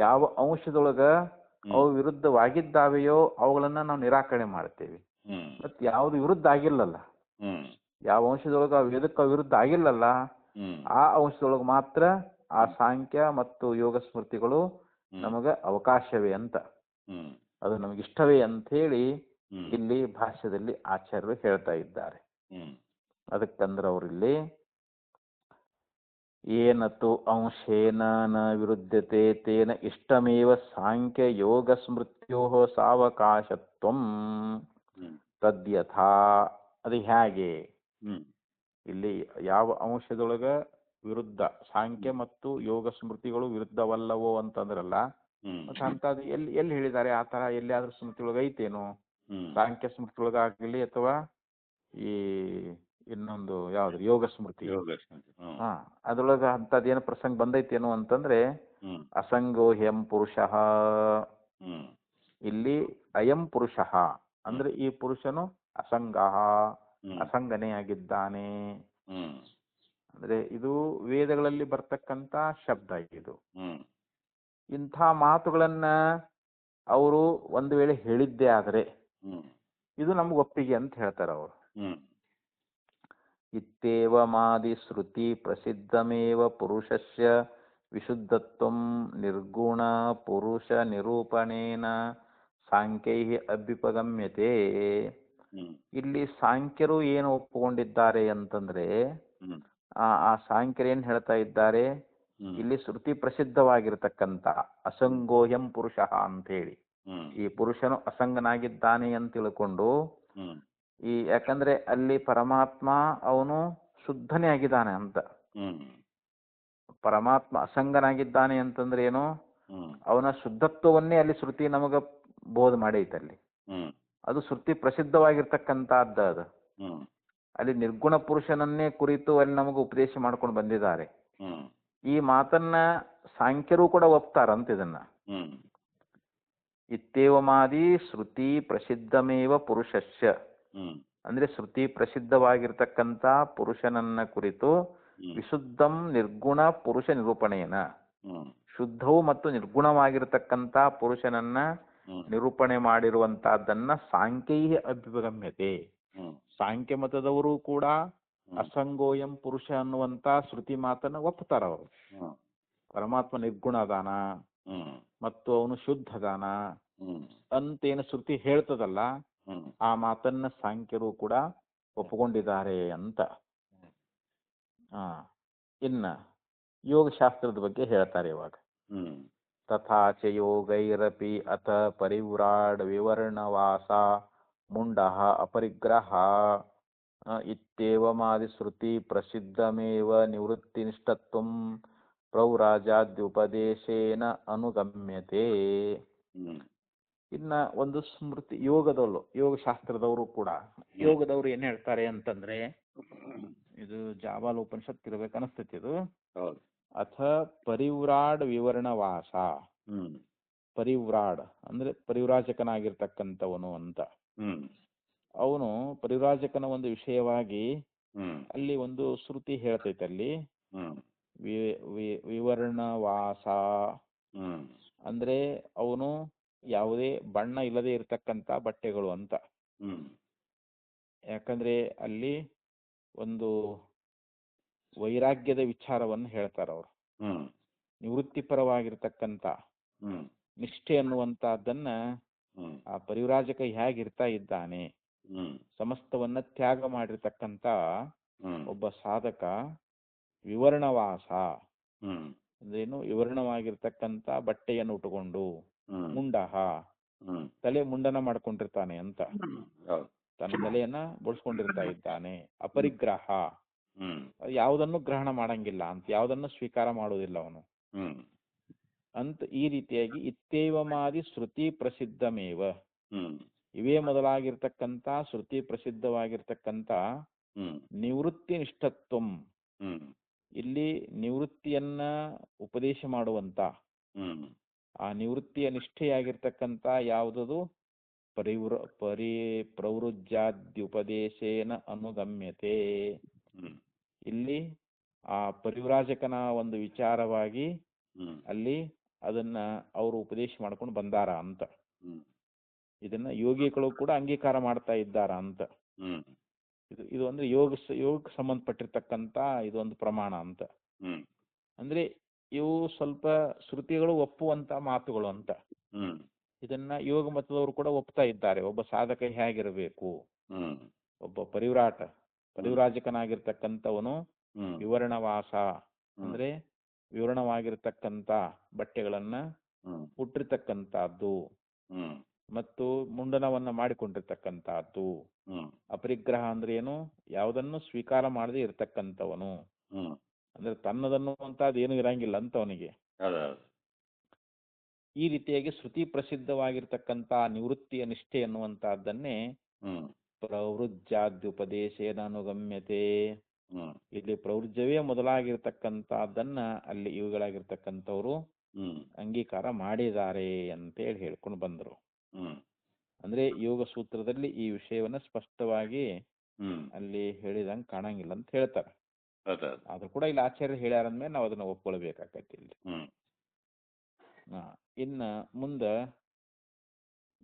ಯಾವ ಅಂಶದೊಳಗ ಅವು ವಿರುದ್ಧವಾಗಿದ್ದಾವೆಯೋ ಅವುಗಳನ್ನ ನಾವು ನಿರಾಕರಣೆ ಮಾಡ್ತೇವೆ. ಮತ್ತು ಯಾವುದು ವಿರುದ್ಧ ಆಗಿಲ್ಲಲ್ಲ, ಯಾವ ಅಂಶದೊಳಗೆ ಆ ವೇದಕ್ಕೆ ವಿರುದ್ಧ ಆಗಿಲ್ಲಲ್ಲ, ಆ ಅಂಶದೊಳಗೆ ಮಾತ್ರ ಆ ಸಾಂಖ್ಯ ಮತ್ತು ಯೋಗ ಸ್ಮೃತಿಗಳು ನಮಗೆ ಅವಕಾಶವೇ ಅಂತ, ಅದು ನಮಗಿಷ್ಟವೇ ಅಂಥೇಳಿ ಇಲ್ಲಿ ಭಾಷ್ಯದಲ್ಲಿ ಆಚಾರ್ಯರು ಹೇಳ್ತಾ ಇದ್ದಾರೆ. ಅದಕ್ಕಂದ್ರೆ ಅವರಿಲ್ಲಿ ಏನತು ಅಂಶೇನ ನ ವಿರುದ್ಧತೆ ತೇನ ಇಷ್ಟಮೇವ ಸಾಂಖ್ಯ ಯೋಗ ಸ್ಮೃತ್ಯೋ ಸಾವಕಾಶತ್ವಂ ತದ್ಯಥಾ. ಅದು ಹೇಗೆ, ಇಲ್ಲಿ ಯಾವ ಅಂಶದೊಳಗ ವಿರುದ್ಧ ಸಾಂಖ್ಯ ಮತ್ತು ಯೋಗ ಸ್ಮೃತಿಗಳು ವಿರುದ್ಧವಲ್ಲವೋ ಅಂತಂದ್ರಲ್ಲ, ಮತ್ತೆ ಅಂಥದ್ದು ಎಲ್ಲಿ ಎಲ್ಲಿ ಹೇಳಿದ್ದಾರೆ ಆ ಥರ? ಎಲ್ಲಿಯಾದ್ರೂ ಸ್ಮೃತಿಯೊಳಗೆ ಐತೇನು? ಸಾಂಖ್ಯ ಸ್ಮೃತಿಯೊಳಗಾಗಲಿ ಅಥವಾ ಈ ಇನ್ನೊಂದು ಯಾವ್ದು ಯೋಗ ಸ್ಮೃತಿ, ಅದ್ರೊಳಗ ಅಂಥದ್ದೇನು ಪ್ರಸಂಗ ಬಂದೈತೇನು ಅಂತಂದ್ರೆ, ಅಸಂಗೋ ಹ್ಯಂ ಪುರುಷ, ಇಲ್ಲಿ ಅಯಂ ಪುರುಷ ಅಂದ್ರೆ ಈ ಪುರುಷನು ಅಸಂಗ, ಅಸಂಗನೇ ಆಗಿದ್ದಾನೆ. ಅಂದ್ರೆ ಇದು ವೇದಗಳಲ್ಲಿ ಬರ್ತಕ್ಕಂಥ ಶಬ್ದ ಇದು. ಇಂಥ ಮಾತುಗಳನ್ನ ಅವರು ಒಂದು ವೇಳೆ ಹೇಳಿದ್ದೇ ಆದರೆ ಇದು ನಮ್ಗೆ ಒಪ್ಪಿಗೆ ಅಂತ ಹೇಳ್ತಾರೆ ಅವರು. ಇತ್ತೇವಮಾದಿ ಶ್ರುತಿ ಪ್ರಸಿದ್ಧಮೇವ ಪುರುಷಸ್ಯ ವಿಶುದ್ಧತ್ವಂ ನಿರ್ಗುಣ ಪುರುಷ ನಿರೂಪಣೇನ ಸಾಂಖ್ಯೈಃ ಅಭ್ಯುಪಗಮ್ಯತೆ. ಇಲ್ಲಿ ಸಾಂಖ್ಯರು ಏನು ಒಪ್ಪುಕೊಂಡಿದ್ದಾರೆ ಅಂತಂದ್ರೆ, ಆ ಸಾಂಖ್ಯರು ಏನ್ ಹೇಳ್ತಾ ಇದ್ದಾರೆ, ಇಲ್ಲಿ ಶ್ರುತಿ ಪ್ರಸಿದ್ಧವಾಗಿರತಕ್ಕಂತ ಅಸಂಗೋಹ್ಯಂ ಪುರುಷ ಅಂತ ಹೇಳಿ, ಈ ಪುರುಷನು ಅಸಂಗನಾಗಿದ್ದಾನೆ ಅಂತ ತಿಳ್ಕೊಂಡು, ಯಾಕಂದ್ರೆ ಅಲ್ಲಿ ಪರಮಾತ್ಮ ಅವನು ಶುದ್ಧನೇ ಆಗಿದ್ದಾನೆ ಅಂತ. ಪರಮಾತ್ಮ ಅಸಂಗನಾಗಿದ್ದಾನೆ ಅಂತಂದ್ರೆ ಏನು, ಅವನ ಶುದ್ಧತ್ವವನ್ನೇ ಅಲ್ಲಿ ಶ್ರುತಿ ನಮಗ ಬೋಧ ಮಾಡೈತಲ್ಲಿ. ಅದು ಶ್ರುತಿ ಪ್ರಸಿದ್ಧವಾಗಿರ್ತಕ್ಕಂಥದ್ದು. ಅದು ಅಲ್ಲಿ ನಿರ್ಗುಣ ಪುರುಷನನ್ನೇ ಕುರಿತು ಅಲ್ಲಿ ನಮಗೆ ಉಪದೇಶ ಮಾಡ್ಕೊಂಡು ಬಂದಿದ್ದಾರೆ. ಈ ಮಾತನ್ನ ಸಾಂಖ್ಯರು ಕೂಡ ಒಪ್ತಾರಂತ ಇದನ್ನ. ಇತ್ತೇವಮಾದಿ ಶ್ರುತಿ ಪ್ರಸಿದ್ಧಮೇವ ಪುರುಷಸ್ಯ, ಅಂದ್ರೆ ಶ್ರುತಿ ಪ್ರಸಿದ್ಧವಾಗಿರ್ತಕ್ಕಂಥ ಪುರುಷನನ್ನ ಕುರಿತು ವಿಶುದ್ಧಂ ನಿರ್ಗುಣ ಪುರುಷ ನಿರೂಪಣೆಯನ, ಶುದ್ಧವು ಮತ್ತು ನಿರ್ಗುಣವಾಗಿರ್ತಕ್ಕಂಥ ಪುರುಷನನ್ನ ನಿರೂಪಣೆ ಮಾಡಿರುವಂತಹದ್ದನ್ನ ಸಾಂಖ್ಯೈಃ ಅಭ್ಯುಪಗಮ್ಯತೆ. ಸಾಂಖ್ಯ ಮತದವರು ಕೂಡ ಅಸಂಗೋಯಂ ಪುರುಷ ಅನ್ನುವಂತ ಶ್ರುತಿ ಮಾತನ್ನ ಒಪ್ತಾರ ಅವರು. ಪರಮಾತ್ಮ ನಿರ್ಗುಣ ಅದಾನ ಮತ್ತು ಅವನು ಶುದ್ಧ ಅದಾನ ಅಂತೇನು ಶ್ರುತಿ ಹೇಳ್ತದಲ್ಲ, ಆ ಮಾತನ್ನ ಸಾಂಖ್ಯರು ಕೂಡ ಒಪ್ಪಿಕೊಂಡಿದ್ದಾರೆ ಅಂತ. ಇನ್ನ ಯೋಗಶಾಸ್ತ್ರದ ಬಗ್ಗೆ ಹೇಳ್ತಾರೆ ಇವಾಗ. ತಥಾ ಚ ಯೋಗೈರಪಿ ಅಥ ಪರಿವ್ರಾಡ್ ವಿವರ್ಣವಾಸ ಮುಂಡಃ ಅಪರಿಗ್ರಹ ಇತ್ಯೇವಮಾದಿ ಶ್ರುತಿ ಪ್ರಸಿದ್ಧಮೇವ ನಿವೃತ್ತಿನಿಷ್ಠತ್ವಂ ಪ್ರೌರಾಜಾದ್ಯುಪದೇಶೇನ ಅನುಗಮ್ಯತೆ. ಇನ್ನ ಒಂದು ಸ್ಮೃತಿ ಯೋಗಶಾಸ್ತ್ರದವರು ಕೂಡ, ಯೋಗದವರು ಏನ್ ಹೇಳ್ತಾರೆ ಅಂತಂದ್ರೆ, ಇದು ಜಾಬಾಲ್ ಉಪನಿಷತ್ ಇರ್ಬೇಕು ಅನಿಸ್ತೈತಿ ಇದು. ಅಥ ಪರಿವ್ರಾಡ್ ವಿವರ್ಣವಾಸ, ಪರಿವ್ರಾಡ್ ಅಂದ್ರೆ ಪರಿವ್ರಾಜಕನಾಗಿರ್ತಕ್ಕಂಥವನು ಅಂತ. ಅವನು ಪರಿವ್ರಾಜಕನ ಒಂದು ವಿಷಯವಾಗಿ ಅಲ್ಲಿ ಒಂದು ಶ್ರುತಿ ಹೇಳ್ತೈತೆ ಅಲ್ಲಿ, ವಿವರ್ಣವಾಸ ಅಂದ್ರೆ ಅವನು ಯಾವುದೇ ಬಣ್ಣ ಇಲ್ಲದೆ ಇರತಕ್ಕಂತ ಬಟ್ಟೆಗಳು ಅಂತ. ಯಾಕಂದ್ರೆ ಅಲ್ಲಿ ಒಂದು ವೈರಾಗ್ಯದ ವಿಚಾರವನ್ನು ಹೇಳ್ತಾರ ಅವರು. ನಿವೃತ್ತಿಪರವಾಗಿರ್ತಕ್ಕಂಥ ನಿಷ್ಠೆ ಅನ್ನುವಂತಹದ್ದನ್ನ ಆ ಪರಿವ್ರಾಜಕ ಹೇಗಿರ್ತಾ ಇದ್ದಾನೆ, ಸಮಸ್ತವನ್ನ ತ್ಯಾಗ ಮಾಡಿರ್ತಕ್ಕಂಥ ಒಬ್ಬ ಸಾಧಕ ವಿವರ್ಣವಾಸ ಅಂದ್ರೇನು, ವಿವರ್ಣವಾಗಿರ್ತಕ್ಕಂಥ ಬಟ್ಟೆಯನ್ನು ಉಟ್ಟುಕೊಂಡು, ಮುಂಡಹ ತಲೆ ಮುಂಡನ ಮಾಡ್ಕೊಂಡಿರ್ತಾನೆ ಅಂತ, ತನ್ನ ತಲೆಯನ್ನ ಬಳಸ್ಕೊಂಡಿರ್ತಾ ಇದ್ದಾನೆ. ಅಪರಿಗ್ರಹ ಯಾವುದನ್ನು ಗ್ರಹಣ ಮಾಡಂಗಿಲ್ಲ ಅಂತ, ಯಾವುದನ್ನು ಸ್ವೀಕಾರ ಮಾಡುವುದಿಲ್ಲ ಅವನು ಅಂತ. ಈ ರೀತಿಯಾಗಿ ಇತ್ತೇವಮಾದಿ ಶ್ರುತಿ ಪ್ರಸಿದ್ಧಮೇವ, ಇವೇ ಮೊದಲಾಗಿರ್ತಕ್ಕಂಥ ಶ್ರುತಿ ಪ್ರಸಿದ್ಧವಾಗಿರ್ತಕ್ಕಂಥ ನಿವೃತ್ತಿ ನಿಷ್ಠತ್ವಂ, ಇಲ್ಲಿ ನಿವೃತ್ತಿಯನ್ನ ಉಪದೇಶ ಮಾಡುವಂತ ಆ ನಿವೃತ್ತಿಯ ನಿಷ್ಠೆಯಾಗಿರ್ತಕ್ಕಂಥ ಯಾವುದದು ಪ್ರವೃಜ್ಯಾದ್ಯುಪದೇಶೇನ ಅನುಗಮ್ಯತೆ. ಇಲ್ಲಿ ಆ ಪರಿವ್ರಾಜಕನ ಒಂದು ವಿಚಾರವಾಗಿ ಅಲ್ಲಿ ಅದನ್ನ ಅವರು ಉಪದೇಶ ಮಾಡ್ಕೊಂಡು ಬಂದಾರ ಅಂತ. ಇದನ್ನ ಯೋಗಿಗಳು ಕೂಡ ಅಂಗೀಕಾರ ಮಾಡ್ತಾ ಇದ್ದಾರ ಅಂತ. ಇದು ಅಂದ್ರೆ ಯೋಗಕ್ಕೆ ಸಂಬಂಧಪಟ್ಟಿರ್ತಕ್ಕಂಥ ಇದೊಂದು ಪ್ರಮಾಣ ಅಂತ. ಅಂದ್ರೆ ಇವು ಸ್ವಲ್ಪ ಶ್ರುತಿಗಳು ಒಪ್ಪುವಂತ ಮಾತುಗಳು ಅಂತ. ಇದನ್ನ ಯೋಗ ಮತದವರು ಕೂಡ ಒಪ್ತಾ ಇದ್ದಾರೆ. ಒಬ್ಬ ಸಾಧಕ ಹೇಗಿರಬೇಕು, ಒಬ್ಬ ಪರಿವ್ರಾಜಕನಾಗಿರ್ತಕ್ಕಂಥವನು ವಿವರಣವಾಸ ಅಂದ್ರೆ ವಿವರಣವಾಗಿರ್ತಕ್ಕಂಥ ಬಟ್ಟೆಗಳನ್ನ ಹುಟ್ಟಿರ್ತಕ್ಕಂಥದ್ದು ಮತ್ತು ಮುಂಡನವನ್ನ ಮಾಡಿಕೊಂಡಿರ್ತಕ್ಕಂಥದ್ದು. ಅಪರಿಗ್ರಹ ಅಂದ್ರೆ ಏನು, ಯಾವುದನ್ನು ಸ್ವೀಕಾರ ಮಾಡದೆ ಇರ್ತಕ್ಕಂಥವನು ಅಂದ್ರೆ ತನ್ನದನ್ನುವಂತದ್ದು ಏನು ಇರಂಗಿಲ್ಲ ಅಂತ ಅವನಿಗೆ. ಈ ರೀತಿಯಾಗಿ ಶ್ರುತಿ ಪ್ರಸಿದ್ಧವಾಗಿರ್ತಕ್ಕಂಥ ನಿವೃತ್ತಿಯ ನಿಷ್ಠೆ ಎನ್ನುವಂತಹದ್ದನ್ನೇ ಪ್ರವೃಜ್ಯಾದ್ಯುಪದೇಶೇನ ಅನುಗಮ್ಯತೆ. ಇಲ್ಲಿ ಪ್ರವೃಜ್ಯವೇ ಮೊದಲಾಗಿರ್ತಕ್ಕಂಥದ್ದನ್ನ ಅಲ್ಲಿ ಇವುಗಳಾಗಿರ್ತಕ್ಕಂಥವ್ರು ಅಂಗೀಕಾರ ಮಾಡಿದ್ದಾರೆ ಅಂತೇಳಿ ಹೇಳ್ಕೊಂಡು ಬಂದರು. ಅಂದ್ರೆ ಯೋಗ ಸೂತ್ರದಲ್ಲಿ ಈ ವಿಷಯವನ್ನ ಸ್ಪಷ್ಟವಾಗಿ ಅಲ್ಲಿ ಹೇಳಿದಂಗೆ ಕಾಣಂಗಿಲ್ಲ ಅಂತ ಹೇಳ್ತಾರೆ. ಆದ್ರೂ ಕೂಡ ಇಲ್ಲಿ ಆಚಾರ್ಯರು ಹೇಳ್ಯಾರಂದ್ಮೇಲೆ ನಾವು ಅದನ್ನ ಒಪ್ಕೊಳ್ಬೇಕಾಗತ್ತೆ ಇಲ್ಲಿ. ಇನ್ನ ಮುಂದ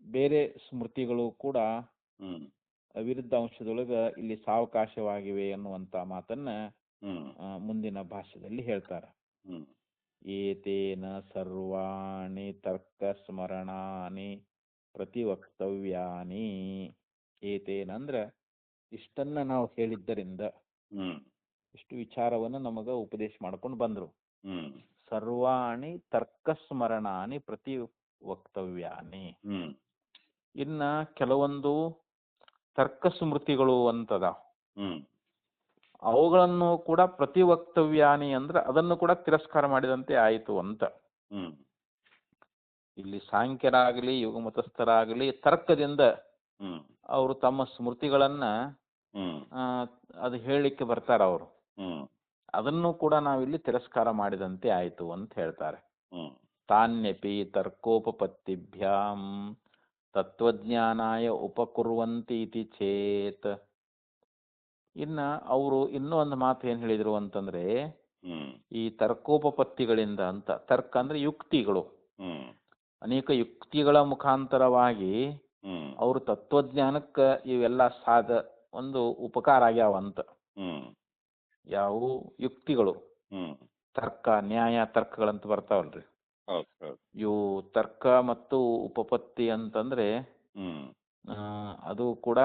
ಬೇರೆ ಸ್ಮೃತಿಗಳು ಕೂಡ ಅವಿರುದ್ಧ ಅಂಶದೊಳಗ ಇಲ್ಲಿ ಸಾವಕಾಶವಾಗಿವೆ ಅನ್ನುವಂತ ಮಾತನ್ನ ಮುಂದಿನ ಭಾಷ್ಯದಲ್ಲಿ ಹೇಳ್ತಾರೆ. ಏತೇನ ಸರ್ವಾಣಿ ತರ್ಕ ಸ್ಮರಣಾನಿ ಪ್ರತಿವಕ್ತವ್ಯಾನಿ. ಏತೇನ ಅಂದ್ರ ಇಷ್ಟನ್ನ ನಾವು ಹೇಳಿದ್ದರಿಂದ, ಇಷ್ಟು ವಿಚಾರವನ್ನ ನಮಗ ಉಪದೇಶ ಮಾಡ್ಕೊಂಡು ಬಂದ್ರು. ಸರ್ವಾಣಿ ತರ್ಕ ಸ್ಮರಣಾನಿ ಪ್ರತಿ ವಕ್ತವ್ಯಾನಿ. ಇನ್ನ ಕೆಲವೊಂದು ತರ್ಕ ಸ್ಮೃತಿಗಳು ಅಂತದ, ಅವುಗಳನ್ನು ಕೂಡ ಪ್ರತಿ ವಕ್ತವ್ಯಾನಿ ಅಂದ್ರೆ ಅದನ್ನು ಕೂಡ ತಿರಸ್ಕಾರ ಮಾಡಿದಂತೆ ಆಯಿತು ಅಂತ. ಇಲ್ಲಿ ಸಾಂಖ್ಯರಾಗಲಿ ಯುಗಮತಸ್ಥರಾಗಲಿ ತರ್ಕದಿಂದ ಅವರು ತಮ್ಮ ಸ್ಮೃತಿಗಳನ್ನ ಅದು ಹೇಳಲಿಕ್ಕೆ ಬರ್ತಾರ. ಅವರು ಅದನ್ನು ಕೂಡ ನಾವಿಲ್ಲಿ ತಿರಸ್ಕಾರ ಮಾಡಿದಂತೆ ಆಯಿತು ಅಂತ ಹೇಳ್ತಾರೆ. ತಾನ್ಯಪಿ ತರ್ಕೋಪಪತ್ತಿಭ್ಯಾಂ ತತ್ವಜ್ಞಾನಾಯ ಉಪಕುರ್ವಂತಿ ಇತಿ ಚೇತ್. ಇನ್ನ ಅವರು ಇನ್ನೂ ಒಂದು ಮಾತು ಏನ್ ಹೇಳಿದ್ರು ಅಂತಂದ್ರೆ, ಈ ತರ್ಕೋಪಪತ್ತಿಗಳಿಂದ ಅಂತ, ತರ್ಕ ಅಂದ್ರೆ ಯುಕ್ತಿಗಳು, ಅನೇಕ ಯುಕ್ತಿಗಳ ಮುಖಾಂತರವಾಗಿ ಅವರು ತತ್ವಜ್ಞಾನಕ್ಕೆ ಇವೆಲ್ಲ ಒಂದು ಉಪಕಾರ ಆಗ್ಯಾವಂತ. ಯಾವ ಯುಕ್ತಿಗಳು, ತರ್ಕ ನ್ಯಾಯ ತರ್ಕಗಳಂತ ಬರ್ತಾವಲ್ರಿ, ಇವು ತರ್ಕ ಮತ್ತು ಉಪಪತ್ತಿ ಅಂತಂದ್ರೆ ಅದು ಕೂಡ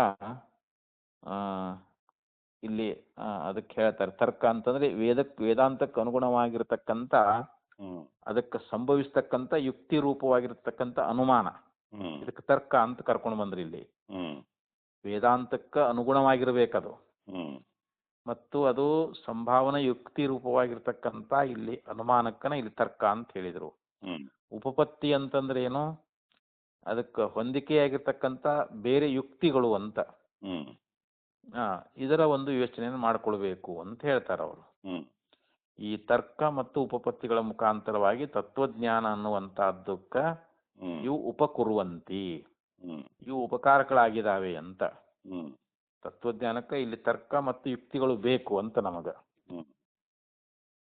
ಇಲ್ಲಿ ಅದಕ್ಕೆ ಹೇಳ್ತಾರೆ. ತರ್ಕ ಅಂತಂದ್ರೆ ವೇದಾಂತಕ್ಕೆ ಅನುಗುಣವಾಗಿರ್ತಕ್ಕಂಥ ಅದಕ್ಕೆ ಸಂಭವಿಸ್ತಕ್ಕಂಥ ಯುಕ್ತಿ ರೂಪವಾಗಿರ್ತಕ್ಕಂಥ ಅನುಮಾನ, ಇದಕ್ಕೆ ತರ್ಕ ಅಂತ ಕರ್ಕೊಂಡು ಬಂದ್ರಿ. ಇಲ್ಲಿ ವೇದಾಂತಕ್ಕೆ ಅನುಗುಣವಾಗಿರ್ಬೇಕದು ಮತ್ತು ಅದು ಸಂಭಾವನಾ ಯುಕ್ತಿ ರೂಪವಾಗಿರ್ತಕ್ಕಂಥ ಇಲ್ಲಿ ಅನುಮಾನಕ್ಕನ ಇಲ್ಲಿ ತರ್ಕ ಅಂತ ಹೇಳಿದ್ರು. ಉಪಪತ್ತಿ ಅಂತಂದ್ರೆ ಏನು, ಅದಕ್ಕೆ ಹೊಂದಿಕೆಯಾಗಿರ್ತಕ್ಕಂಥ ಬೇರೆ ಯುಕ್ತಿಗಳು ಅಂತ. ಇದರ ಒಂದು ಯೋಚನೆಯನ್ನು ಮಾಡ್ಕೊಳ್ಬೇಕು ಅಂತ ಹೇಳ್ತಾರೆ ಅವರು. ಈ ತರ್ಕ ಮತ್ತು ಉಪಪತ್ತಿಗಳ ಮುಖಾಂತರವಾಗಿ ತತ್ವಜ್ಞಾನ ಅನ್ನುವಂತಹದ್ದಕ್ಕ ಇವು ಉಪಕುರುವಂತಿ, ಇವು ಉಪಕಾರಗಳಾಗಿದ್ದಾವೆ ಅಂತ. ತತ್ವಜ್ಞಾನಕ್ಕೆ ಇಲ್ಲಿ ತರ್ಕ ಮತ್ತು ಯುಕ್ತಿಗಳು ಬೇಕು ಅಂತ ನಮಗ.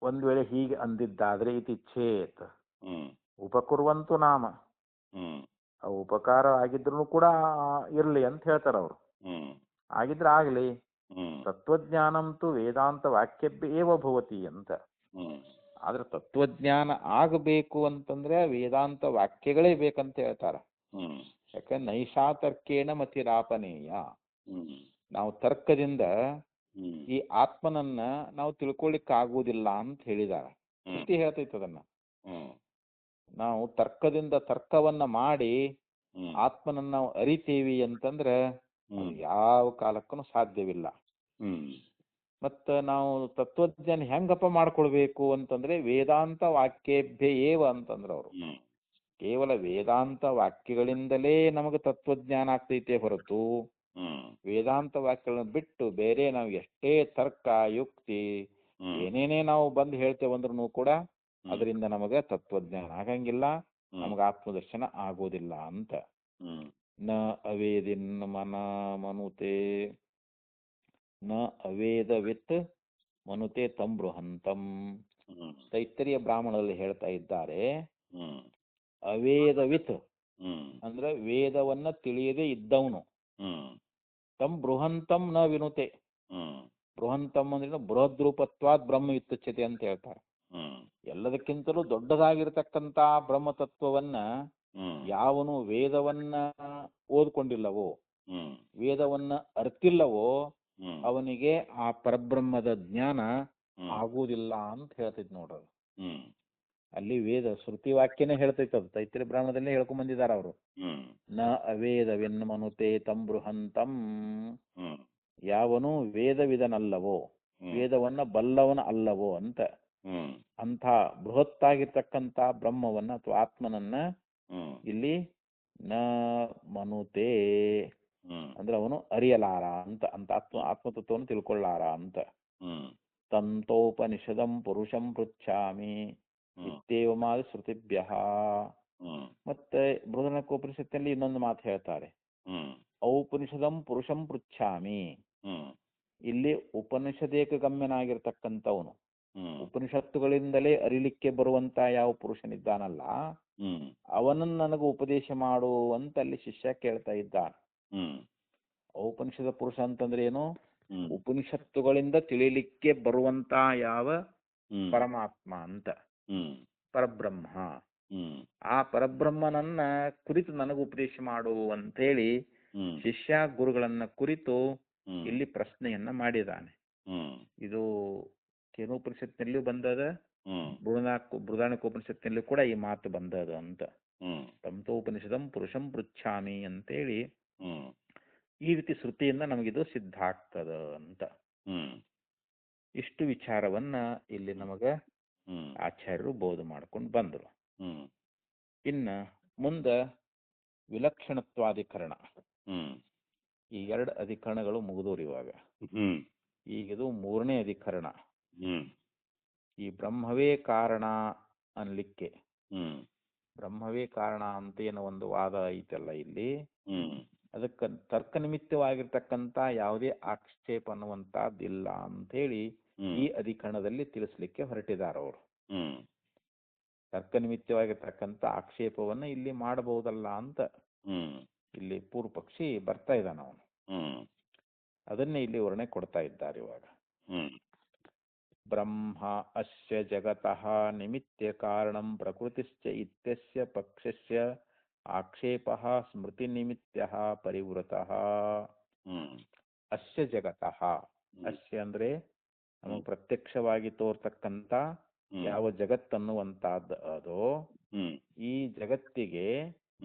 ಒಂದ್ ವೇಳೆ ಹೀಗೆ ಅಂದಿದ್ದಾದ್ರೆ ಇತಿ ಚೇತ್ ಉಪಕುರುವಂತು ನಾಮ, ಅವು ಉಪಕಾರ ಆಗಿದ್ರು ಕೂಡ ಇರ್ಲಿ ಅಂತ ಹೇಳ್ತಾರ ಅವರು. ಆಗಿದ್ರೆ ಆಗ್ಲಿ, ತತ್ವಜ್ಞಾನಂತೂ ವೇದಾಂತ ವಾಕ್ಯಭ್ಯೇವ ಭವತಿ ಅಂತ. ಆದ್ರೆ ತತ್ವಜ್ಞಾನ ಆಗಬೇಕು ಅಂತಂದ್ರೆ ವೇದಾಂತ ವಾಕ್ಯಗಳೇ ಬೇಕಂತ ಹೇಳ್ತಾರ. ಯಾಕಂದ್ರೆ ನೈಷಾ ತರ್ಕೇಣ ಮತಿರಾಪನೇಯ. ನಾವು ತರ್ಕದಿಂದ ಈ ಆತ್ಮನನ್ನ ನಾವು ತಿಳ್ಕೊಳ್ಳಿಕ್ ಆಗುವುದಿಲ್ಲ ಅಂತ ಹೇಳಿದಾರ. ಶ್ರುತಿ ಹೇಳ್ತೈತೆ ಅದನ್ನ. ನಾವು ತರ್ಕವನ್ನ ಮಾಡಿ ಆತ್ಮನನ್ನ ನಾವು ಅರಿತೇವಿ ಅಂತಂದ್ರೆ ಯಾವ ಕಾಲಕ್ಕೂ ಸಾಧ್ಯವಿಲ್ಲ. ಮತ್ತ ನಾವು ತತ್ವಜ್ಞಾನ ಹೆಂಗಪ್ಪ ಮಾಡ್ಕೊಳ್ಬೇಕು ಅಂತಂದ್ರೆ ವೇದಾಂತ ವಾಕ್ಯೇಭ್ಯ ಏವ ಅಂತಂದ್ರ ಅವರು. ಕೇವಲ ವೇದಾಂತ ವಾಕ್ಯಗಳಿಂದಲೇ ನಮಗೆ ತತ್ವಜ್ಞಾನ ಆಗ್ತೈತೆ ಹೊರತು ವೇದಾಂತ ವಾಕ್ಯಗಳನ್ನ ಬಿಟ್ಟು ಬೇರೆ ನಾವು ಎಷ್ಟೇ ತರ್ಕ ಯುಕ್ತಿ ಏನೇನೇ ನಾವು ಬಂದು ಹೇಳ್ತೇವಂದ್ರೂ ಕೂಡ ಅದರಿಂದ ನಮಗೆ ತತ್ವಜ್ಞಾನ ಆಗಂಗಿಲ್ಲ, ನಮಗೆ ಆತ್ಮದರ್ಶನ ಆಗೋದಿಲ್ಲ ಅಂತ. ನ ಅವೇದಿನ್ ಮನ ಮನುತೆ ನ ಅವೇದವಿತ್ ಮನುತೆ ತಂ ಬೃಹಂತಂ. ತೈತ್ತರಿಯ ಬ್ರಾಹ್ಮಣರಲ್ಲಿ ಹೇಳ್ತಾ ಇದ್ದಾರೆ, ಅವೇದವಿತ್ ಅಂದ್ರೆ ವೇದವನ್ನ ತಿಳಿಯದೇ ಇದ್ದವನು. ತಮ್ ಬೃಹಂತಂ ನ ವಿನುತೆ. ಬೃಹಂತಂ ಅಂದ್ರೆ ಬೃಹದ್ರೂಪತ್ವಾದ್ ಬ್ರಹ್ಮ ಯುತ್ತಚ್ಯತೆ ಅಂತ ಹೇಳ್ತಾರೆ. ಎಲ್ಲದಕ್ಕಿಂತಲೂ ದೊಡ್ಡದಾಗಿರ್ತಕ್ಕಂಥ ಬ್ರಹ್ಮ ತತ್ವವನ್ನ ಯಾವನು ವೇದವನ್ನ ಓದ್ಕೊಂಡಿಲ್ಲವೋ, ವೇದವನ್ನ ಅರ್ತಿಲ್ಲವೋ, ಅವನಿಗೆ ಆ ಪರಬ್ರಹ್ಮದ ಜ್ಞಾನ ಆಗುವುದಿಲ್ಲ ಅಂತ ಹೇಳ್ತೈತಿ ನೋಡ್ರಿ. ಅಲ್ಲಿ ವೇದ ಶ್ರುತಿ ವಾಕ್ಯನೇ ಹೇಳ್ತೈತೆ, ಅದು ತೈತ್ರಿ ಬ್ರಾಹ್ಮಣದಲ್ಲೇ ಹೇಳ್ಕೊಂಡ್ ಬಂದಿದ್ದಾರೆ ಅವರು. ನ ಅವೇದವೆನ್ಮನುತೆ ತಂ ಬೃಹಂತಂ. ಯಾವನು ವೇದವಿದನಲ್ಲವೋ, ವೇದವನ್ನ ಬಲ್ಲವನ ಅಲ್ಲವೋ ಅಂತ, ಅಂಥ ಬೃಹತ್ತಾಗಿರ್ತಕ್ಕಂಥ ಬ್ರಹ್ಮವನ್ನ ಅಥವಾ ಆತ್ಮನನ್ನ ಇಲ್ಲಿ ನ ಮನುತೆ ಅಂದ್ರೆ ಅವನು ಅರಿಯಲಾರ ಅಂತ, ಅಂತ ಆತ್ಮತತ್ವವನ್ನು ತಿಳ್ಕೊಳ್ಳಾರ ಅಂತ. ತಂತೋಪನಿಷದಂ ಪುರುಷಂ ಪೃಚ್ಛಾಮಿ ಇತ್ಯೇವಮಾದಿ ಶ್ರುತಿಭ್ಯ. ಮತ್ತೆ ಬೃಹದಾರಣ್ಯಕೋಪನಿಷತ್ತಿನಲ್ಲಿ ಇನ್ನೊಂದು ಮಾತು ಹೇಳ್ತಾರೆ, ಔಪನಿಷದಂ ಪುರುಷಂ ಪೃಚ್ಛಾಮಿ. ಇಲ್ಲಿ ಉಪನಿಷದೇಕ ಗಮ್ಯನಾಗಿರ್ತಕ್ಕಂಥವನು, ಉಪನಿಷತ್ತುಗಳಿಂದಲೇ ಅರಿಲಿಕ್ಕೆ ಬರುವಂತ ಯಾವ ಪುರುಷನಿದ್ದಾನಲ್ಲ, ಅವನನ್ನು ನನಗೆ ಉಪದೇಶ ಮಾಡು ಅಂತ ಅಲ್ಲಿ ಶಿಷ್ಯ ಕೇಳ್ತಾ ಇದ್ದಾನೆ. ಔಪನಿಷದ ಪುರುಷ ಅಂತಂದ್ರೆ ಏನು? ಉಪನಿಷತ್ತುಗಳಿಂದ ತಿಳಿಲಿಕ್ಕೆ ಬರುವಂತ ಯಾವ ಪರಮಾತ್ಮ ಅಂತ, ಪರಬ್ರಹ್ಮ. ಆ ಪರಬ್ರಹ್ಮನನ್ನ ಕುರಿತು ನನಗೆ ಉಪದೇಶ ಮಾಡು ಅಂತೇಳಿ ಶಿಷ್ಯ ಗುರುಗಳನ್ನ ಕುರಿತು ಇಲ್ಲಿ ಪ್ರಶ್ನೆಯನ್ನ ಮಾಡಿದಾನೆ. ಇದು ಕೇನೋಪನಿಷತ್ನಲ್ಲೂ ಬಂದದ, ಬೃಹದಾರಣ್ಯಕೋಪನಿಷತ್ನಲ್ಲೂ ಕೂಡ ಈ ಮಾತು ಬಂದದ ಅಂತ. ತಂತೋಪನಿಷದಂ ಪುರುಷಂ ಪೃಚ್ಛಾಮಿ ಅಂತೇಳಿ ಈ ರೀತಿ ಶ್ರುತಿಯಿಂದ ನಮಗಿದು ಸಿದ್ಧ ಆಗ್ತದ ಅಂತ. ಇಷ್ಟು ವಿಚಾರವನ್ನ ಇಲ್ಲಿ ನಮಗ ಆಚಾರ್ಯರು ಬೋಧ ಮಾಡ್ಕೊಂಡು ಬಂದರು. ಇನ್ನ ಮುಂದ ವಿಲಕ್ಷಣತ್ವಾಧಿಕರಣ. ಈ 2 ಅಧಿಕರಣಗಳು ಮುಗಿದೋರು ಇವಾಗ. ಈಗಿದು 3ನೇ ಅಧಿಕರಣ. ಈ ಬ್ರಹ್ಮವೇ ಕಾರಣ ಅನ್ಲಿಕ್ಕೆ, ಬ್ರಹ್ಮವೇ ಕಾರಣ ಅಂತ ಏನೋ ಒಂದು ವಾದ ಐತಲ್ಲ ಇಲ್ಲಿ, ಅದಕ್ಕೆ ತರ್ಕ ನಿಮಿತ್ತವಾಗಿರ್ತಕ್ಕಂಥ ಯಾವುದೇ ಆಕ್ಷೇಪ ಅನ್ನುವಂತಹದ್ದಿಲ್ಲ ಅಂತೇಳಿ ಈ ಅಧಿಕರಣದಲ್ಲಿ ತಿಳಿಸ್ಲಿಕ್ಕೆ ಹೊರಟಿದ್ದಾರೆ ಅವರು. ತರ್ಕ ನಿಮಿತ್ತವಾಗಿರ್ತಕ್ಕಂಥ ಆಕ್ಷೇಪವನ್ನ ಇಲ್ಲಿ ಮಾಡಬಹುದಲ್ಲ ಅಂತ ಇಲ್ಲಿ ಪೂರ್ವ ಪಕ್ಷಿ ಬರ್ತಾ ಇದ್ದಾನ ಅವನು. ಅದನ್ನೇ ಇಲ್ಲಿ ವರ್ಣನೆ ಕೊಡ್ತಾ ಇದ್ದಾರೆ ಇವಾಗ. ಬ್ರಹ್ಮ ಅಸ್ಯ ಜಗತಃ ನಿಮಿತ್ಯ ಕಾರಣಂ ಪ್ರಕೃತಿಶ್ಚ ಇತ್ಯಸ್ಯ ಪಕ್ಷಸ್ಯ ಆಕ್ಷೇಪಃ ಸ್ಮೃತಿ ನಿಮಿತ್ಯಃ ಪರಿವೃತಃ. ಅಸ್ಯ ಜಗತಃ, ಅಸ್ಯ ಅಂದ್ರೆ ನಮಗೆ ಪ್ರತ್ಯಕ್ಷವಾಗಿ ತೋರ್ತಕ್ಕಂಥ ಯಾವ ಜಗತ್ತನ್ನುವಂತಹದ್ದು ಅದೋ, ಈ ಜಗತ್ತಿಗೆ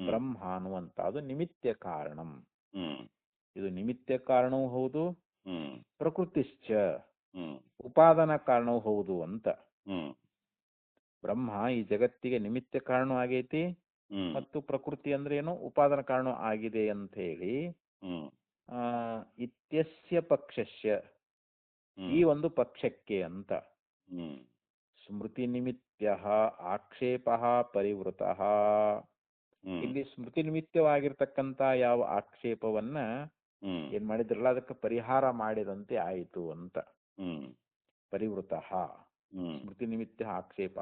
ಬ್ರಹ್ಮ ಅನ್ನುವಂತಹದ್ದು ನಿಮಿತ್ಯ ಕಾರಣಂ. ಇದು ನಿಮಿತ್ಯ ಕಾರಣವೂ ಹೌದು, ಪ್ರಕೃತಿಶ್ಚ ಉಪಾದಾನ ಕಾರಣವೂ ಹೌದು ಅಂತ. ಬ್ರಹ್ಮ ಈ ಜಗತ್ತಿಗೆ ನಿಮಿತ್ಯ ಕಾರಣ ಆಗೈತಿ, ಮತ್ತು ಪ್ರಕೃತಿ ಅಂದ್ರೆ ಏನು, ಉಪಾದಾನ ಕಾರಣ ಆಗಿದೆ ಅಂತ ಹೇಳಿ ಇತ್ಯಸ್ಯ ಪಕ್ಷಸ್ಯ, ಈ ಒಂದು ಪಕ್ಷಕ್ಕೆ ಅಂತ. ಸ್ಮೃತಿ ನಿಮಿತ್ಯ ಆಕ್ಷೇಪ ಪರಿವೃತಃ. ಇಲ್ಲಿ ಸ್ಮೃತಿ ನಿಮಿತ್ತವಾಗಿರ್ತಕ್ಕಂಥ ಯಾವ ಆಕ್ಷೇಪವನ್ನ ಏನ್ ಮಾಡಿದ್ರಲ್ಲ ಅದಕ್ಕೆ ಪರಿಹಾರ ಮಾಡಿದಂತೆ ಆಯಿತು ಅಂತ. ಪರಿವೃತಃ ಸ್ಮೃತಿ ನಿಮಿತ್ತ ಆಕ್ಷೇಪ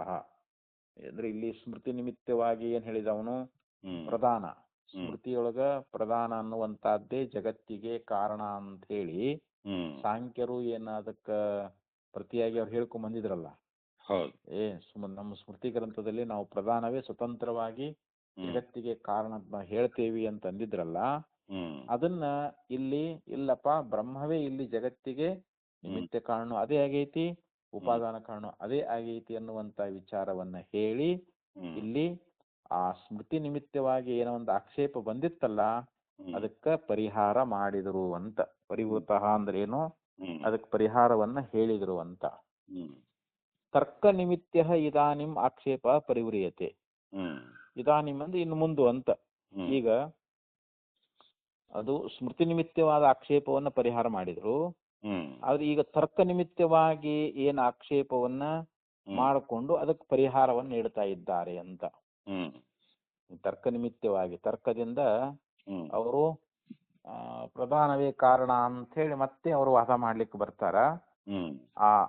ಅಂದ್ರೆ ಇಲ್ಲಿ ಸ್ಮೃತಿ ನಿಮಿತ್ತವಾಗಿ ಏನ್ ಹೇಳಿದವನು, ಪ್ರಧಾನ ಸ್ಮೃತಿಯೊಳಗ ಪ್ರಧಾನ ಅನ್ನುವಂತಹದ್ದೇ ಜಗತ್ತಿಗೆ ಕಾರಣ ಅಂತ ಹೇಳಿ ಸಾಂಖ್ಯರು ಏನ ಅದಕ್ಕ ಪ್ರತಿಯಾಗಿ ಅವ್ರು ಹೇಳ್ಕೊಂಡ್ ಬಂದಿದ್ರಲ್ಲ. ನಮ್ಮ ಸ್ಮೃತಿ ಗ್ರಂಥದಲ್ಲಿ ನಾವು ಪ್ರಧಾನವೇ ಸ್ವತಂತ್ರವಾಗಿ ಜಗತ್ತಿಗೆ ಕಾರಣ ಹೇಳ್ತೇವಿ ಅಂತ ಅಂದಿದ್ರಲ್ಲ, ಅದನ್ನ ಇಲ್ಲಿ ಇಲ್ಲಪ್ಪ, ಬ್ರಹ್ಮವೇ ಇಲ್ಲಿ ಜಗತ್ತಿಗೆ ನಿಮಿತ್ತ ಕಾರಣ ಅದೇ ಆಗೈತಿ, ಉಪಾದಾನ ಕಾರಣ ಅದೇ ಆಗೈತಿ ಅನ್ನುವಂತ ವಿಚಾರವನ್ನ ಹೇಳಿ ಇಲ್ಲಿ ಆ ಸ್ಮೃತಿ ನಿಮಿತ್ತವಾಗಿ ಏನೋ ಒಂದು ಆಕ್ಷೇಪ ಬಂದಿತ್ತಲ್ಲ ಅದಕ್ಕ ಪರಿಹಾರ ಮಾಡಿದ್ರು ಅಂತ. ಪರಿವೃತಃ ಅಂದ್ರೆ ಏನು, ಅದಕ್ಕೆ ಪರಿಹಾರವನ್ನ ಹೇಳಿದ್ರು ಅಂತ. ತರ್ಕ ನಿಮಿತ್ಯ ಇದಾನಿಂ ಆಕ್ಷೇಪ ಪರಿವ್ರಿಯತೆ. ಇದಾನಿಂ ಅಂದ್ರೆ ಇನ್ನು ಮುಂದು ಅಂತ. ಈಗ ಅದು ಸ್ಮೃತಿ ನಿಮಿತ್ತವಾದ ಆಕ್ಷೇಪವನ್ನ ಪರಿಹಾರ ಮಾಡಿದ್ರು, ಆದ್ರೆ ಈಗ ತರ್ಕ ನಿಮಿತ್ತವಾಗಿ ಏನ್ ಆಕ್ಷೇಪವನ್ನ ಮಾಡಿಕೊಂಡು ಅದಕ್ಕೆ ಪರಿಹಾರವನ್ನ ನೀಡ್ತಾ ಇದ್ದಾರೆ ಅಂತ. ತರ್ಕ ನಿಮಿತ್ತವಾಗಿ, ತರ್ಕದಿಂದ ಅವರು ಪ್ರಧಾನವೇ ಕಾರಣ ಅಂತ ಹೇಳಿ ಮತ್ತೆ ಅವರು ವಾದ ಮಾಡ್ಲಿಕ್ಕೆ ಬರ್ತಾರ.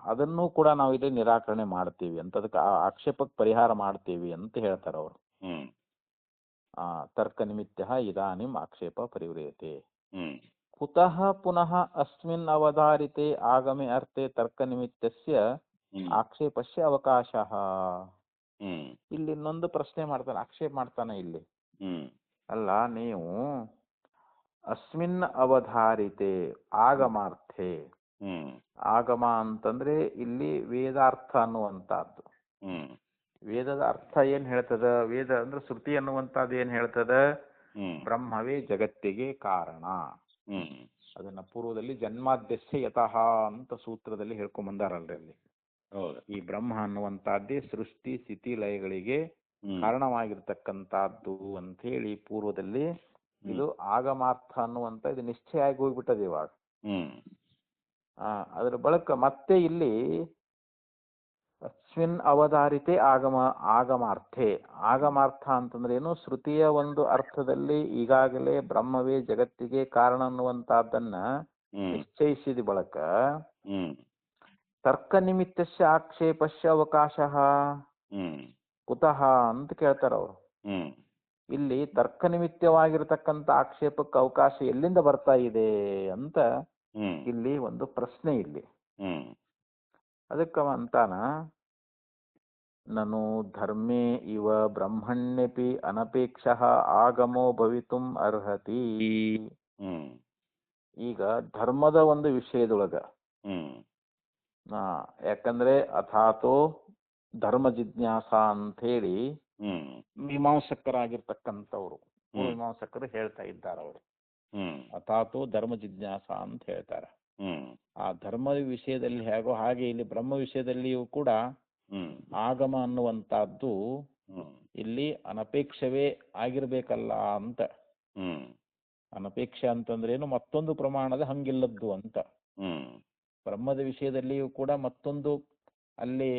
ಅದನ್ನು ಕೂಡ ನಾವು ಇಲ್ಲಿ ನಿರಾಕರಣೆ ಮಾಡ್ತೀವಿ ಅಂತ, ಅದಕ್ಕೆ ಆಕ್ಷೇಪಕ್ಕೆ ಪರಿಹಾರ ಮಾಡ್ತೀವಿ ಅಂತ ಹೇಳ್ತಾರ ಅವರು. ತರ್ಕನಿಮಿತ್ತಃ ಇದಾನಿಂ ಆಕ್ಷೇಪ ಪರಿವ್ರಿಯತೆ. ಹ್ಮ್ ಕುತಃ ಪುನಃ ಅಸ್ಮಿನ್ ಅವಧಾರಿತೆ ಆಗಮೆ ಅರ್ಥೆ ತರ್ಕನಿಮಿತ್ತಸ್ಯ ಹ್ಮ್ ಆಕ್ಷೇಪಸ್ಯ ಅವಕಾಶಃ. ಹ್ಮ್ ಇಲ್ಲಿ ಇನ್ನೊಂದು ಪ್ರಶ್ನೆ ಮಾಡ್ತಾನೆ, ಆಕ್ಷೇಪ ಮಾಡ್ತಾನೆ ಇಲ್ಲಿ. ಹ್ಮ್ ಅಲ್ಲ, ನೀವು ಅಸ್ಮಿನ್ ಅವಧಾರಿತೆ ಆಗಮಾರ್ಥೆ, ಹ್ಮ್ ಆಗಮ ಅಂತಂದ್ರೆ ಇಲ್ಲಿ ವೇದಾರ್ಥ ಅನ್ನುವಂಥದ್ದು. ಹ್ಮ್ ವೇದದ ಅರ್ಥ ಏನ್ ಹೇಳ್ತದ? ವೇದ ಅಂದ್ರೆ ಶ್ರುತಿ ಅನ್ನುವಂಥದ್ದು ಏನ್ ಹೇಳ್ತದ? ಹ್ಮ್ ಬ್ರಹ್ಮವೇ ಜಗತ್ತಿಗೆ ಕಾರಣ. ಹ್ಮ್ ಅದನ್ನ ಪೂರ್ವದಲ್ಲಿ ಜನ್ಮಾದ್ಯಸ್ಯ ಯತಃ ಅಂತ ಸೂತ್ರದಲ್ಲಿ ಹೇಳ್ಕೊಂಡ್ ಬಂದಾರಲ್ರಿ ಅಲ್ಲಿ. ಹೌದು. ಈ ಬ್ರಹ್ಮ ಅನ್ನುವಂಥದ್ದೇ ಸೃಷ್ಟಿ ಸ್ಥಿತಿ ಲಯಗಳಿಗೆ ಹ್ಮ್ ಕಾರಣವಾಗಿರ್ತಕ್ಕಂಥದ್ದು ಅಂತ ಹೇಳಿ ಪೂರ್ವದಲ್ಲಿ ಇದು ಆಗಮಾರ್ಥ ಅನ್ನುವಂಥ ಇದು ನಿಶ್ಚಯ ಆಗಿ ಹೋಗ್ಬಿಟ್ಟದೆ ಇವಾಗ. ಹ್ಮ್ ಅದರ ಬಳಿಕ ಮತ್ತೆ ಇಲ್ಲಿ ಅಸ್ಮಿನ್ ಅವಧಾರಿತೆ ಆಗಮಾರ್ಥೆ. ಆಗಮಾರ್ಥ ಅಂತಂದ್ರೆ ಏನು? ಶ್ರುತಿಯ ಒಂದು ಅರ್ಥದಲ್ಲಿ ಈಗಾಗಲೇ ಬ್ರಹ್ಮವೇ ಜಗತ್ತಿಗೆ ಕಾರಣ ಅನ್ನುವಂತಹದ್ದನ್ನ ನಿಶ್ಚಯಿಸಿದ ಬಳಿಕ ತರ್ಕ ನಿಮಿತ್ತಸ್ಯ ಆಕ್ಷೇಪಸ್ಯ ಅವಕಾಶಃ ಕುತಃ ಅಂತ ಕೇಳ್ತಾರ ಅವರು. ಇಲ್ಲಿ ತರ್ಕ ನಿಮಿತ್ತವಾಗಿರತಕ್ಕಂಥ ಆಕ್ಷೇಪಕ್ಕೆ ಅವಕಾಶ ಎಲ್ಲಿಂದ ಬರ್ತಾ ಇದೆ ಅಂತ ಇಲ್ಲಿ ಒಂದು ಪ್ರಶ್ನೆ ಇಲ್ಲಿ. ಅದಕ್ಕ ಅಂತಾನ, ನನು ಧರ್ಮೇ ಇವ ಬ್ರಹ್ಮಣ್ಯಪಿ ಅನಪೇಕ್ಷಃ ಆಗಮೋ ಭವಿತುಂ ಅರ್ಹತಿ. ಈಗ ಧರ್ಮದ ಒಂದು ವಿಷಯದೊಳಗ ಯಾಕಂದ್ರೆ ಅಥಾತೋ ಧರ್ಮ ಜಿಜ್ಞಾಸ ಅಂತ ಹೇಳಿ ಮೀಮಾಂಸಕರಾಗಿರ್ತಕ್ಕಂಥವ್ರು ಮೀಮಾಂಸಕರು ಹೇಳ್ತಾ ಇದ್ದಾರೆ. ಅವರು ಅಥಾತೋ ಧರ್ಮ ಜಿಜ್ಞಾಸ ಅಂತ ಹೇಳ್ತಾರೆ. ಆ ಧರ್ಮದ ವಿಷಯದಲ್ಲಿ ಹೇಗೋ ಹಾಗೆ ಇಲ್ಲಿ ಬ್ರಹ್ಮ ವಿಷಯದಲ್ಲಿಯೂ ಕೂಡ ಆಗಮ ಅನ್ನುವಂತಹದ್ದು ಇಲ್ಲಿ ಅನಪೇಕ್ಷವೇ ಆಗಿರ್ಬೇಕಲ್ಲ ಅಂತ. ಅನಪೇಕ್ಷ ಅಂತಂದ್ರೇನು? ಮತ್ತೊಂದು ಪ್ರಮಾಣದ ಹಂಗಿಲ್ಲದ್ದು ಅಂತ. ಬ್ರಹ್ಮದ ವಿಷಯದಲ್ಲಿಯೂ ಕೂಡ ಮತ್ತೊಂದು ಅಲ್ಲಿ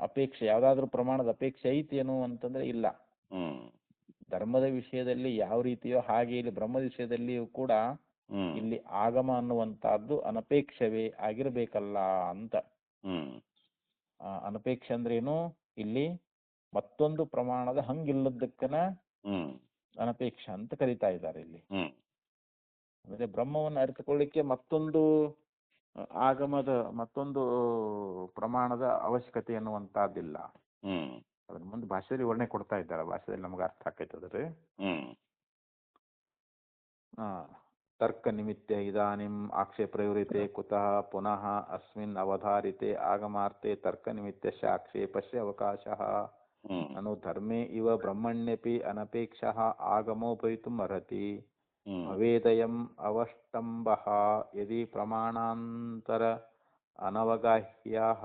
ಅಪೇಕ್ಷೆ, ಯಾವ್ದಾದ್ರು ಪ್ರಮಾಣದ ಅಪೇಕ್ಷೆ ಐತೇನು ಅಂತಂದ್ರೆ ಇಲ್ಲ. ಧರ್ಮದ ವಿಷಯದಲ್ಲಿ ಯಾವ ರೀತಿಯೋ ಹಾಗೆ ಇಲ್ಲಿ ಬ್ರಹ್ಮದ ವಿಷಯದಲ್ಲಿಯೂ ಕೂಡ ಇಲ್ಲಿ ಆಗಮ ಅನ್ನುವಂತಹದ್ದು ಅನಪೇಕ್ಷವೇ ಆಗಿರ್ಬೇಕಲ್ಲ ಅಂತ. ಅನಪೇಕ್ಷ ಅಂದ್ರೇನು? ಇಲ್ಲಿ ಮತ್ತೊಂದು ಪ್ರಮಾಣದ ಹಂಗಿಲ್ಲದಕ್ಕನ ಅನಪೇಕ್ಷ ಅಂತ ಕರೀತಾ ಇದ್ದಾರೆ ಇಲ್ಲಿ. ಅಂದ್ರೆ ಬ್ರಹ್ಮವನ್ನು ಅರಿತುಕೊಳ್ಳಿಕ್ಕೆ ಮತ್ತೊಂದು ಆಗಮದ ಮತ್ತೊಂದು ಪ್ರಮಾಣದ ಅವಶ್ಯಕತೆ ಅನ್ನುವಂತಹದ್ದಿಲ್ಲ. ಅದ್ರ ಮುಂದೆ ಭಾಷೆಯಲ್ಲಿ ವರ್ಣನೆ ಕೊಡ್ತಾ ಇದ್ದಾರೆ, ಭಾಷೆಯಲ್ಲಿ ನಮ್ಗೆ ಅರ್ಥ ಆಕೈತದ್ರಿ. ತರ್ಕ ನಿಮಿತ್ತ ಇದಾನಿಂ ಆಕ್ಷೇಪ ಪ್ರಯುರಿತೆ ಕುತಃ ಪುನಃ ಅಸ್ಮಿನ್ ಅವಧಾರಿತೆ ಆಗಮಾರ್ತೆ ತರ್ಕ ನಿಮಿತ್ತಸ್ಯ ಆಕ್ಷೇಪಸ್ಯ ಅವಕಾಶಃ. ನನು ಧರ್ಮೇ ಇವ ಬ್ರಹ್ಮಣ್ಯಪಿ ಅನಪೇಕ್ಷಃ ಆಗಮೋ ಭವಿತುಂ ಅರ್ಹತಿ. ಭವೇದಯಂ ಅವಷ್ಟಂಬಃ ಯದಿ ಪ್ರಮಾಣಾಂತರ ಅನವಗಾಹ್ಯಃ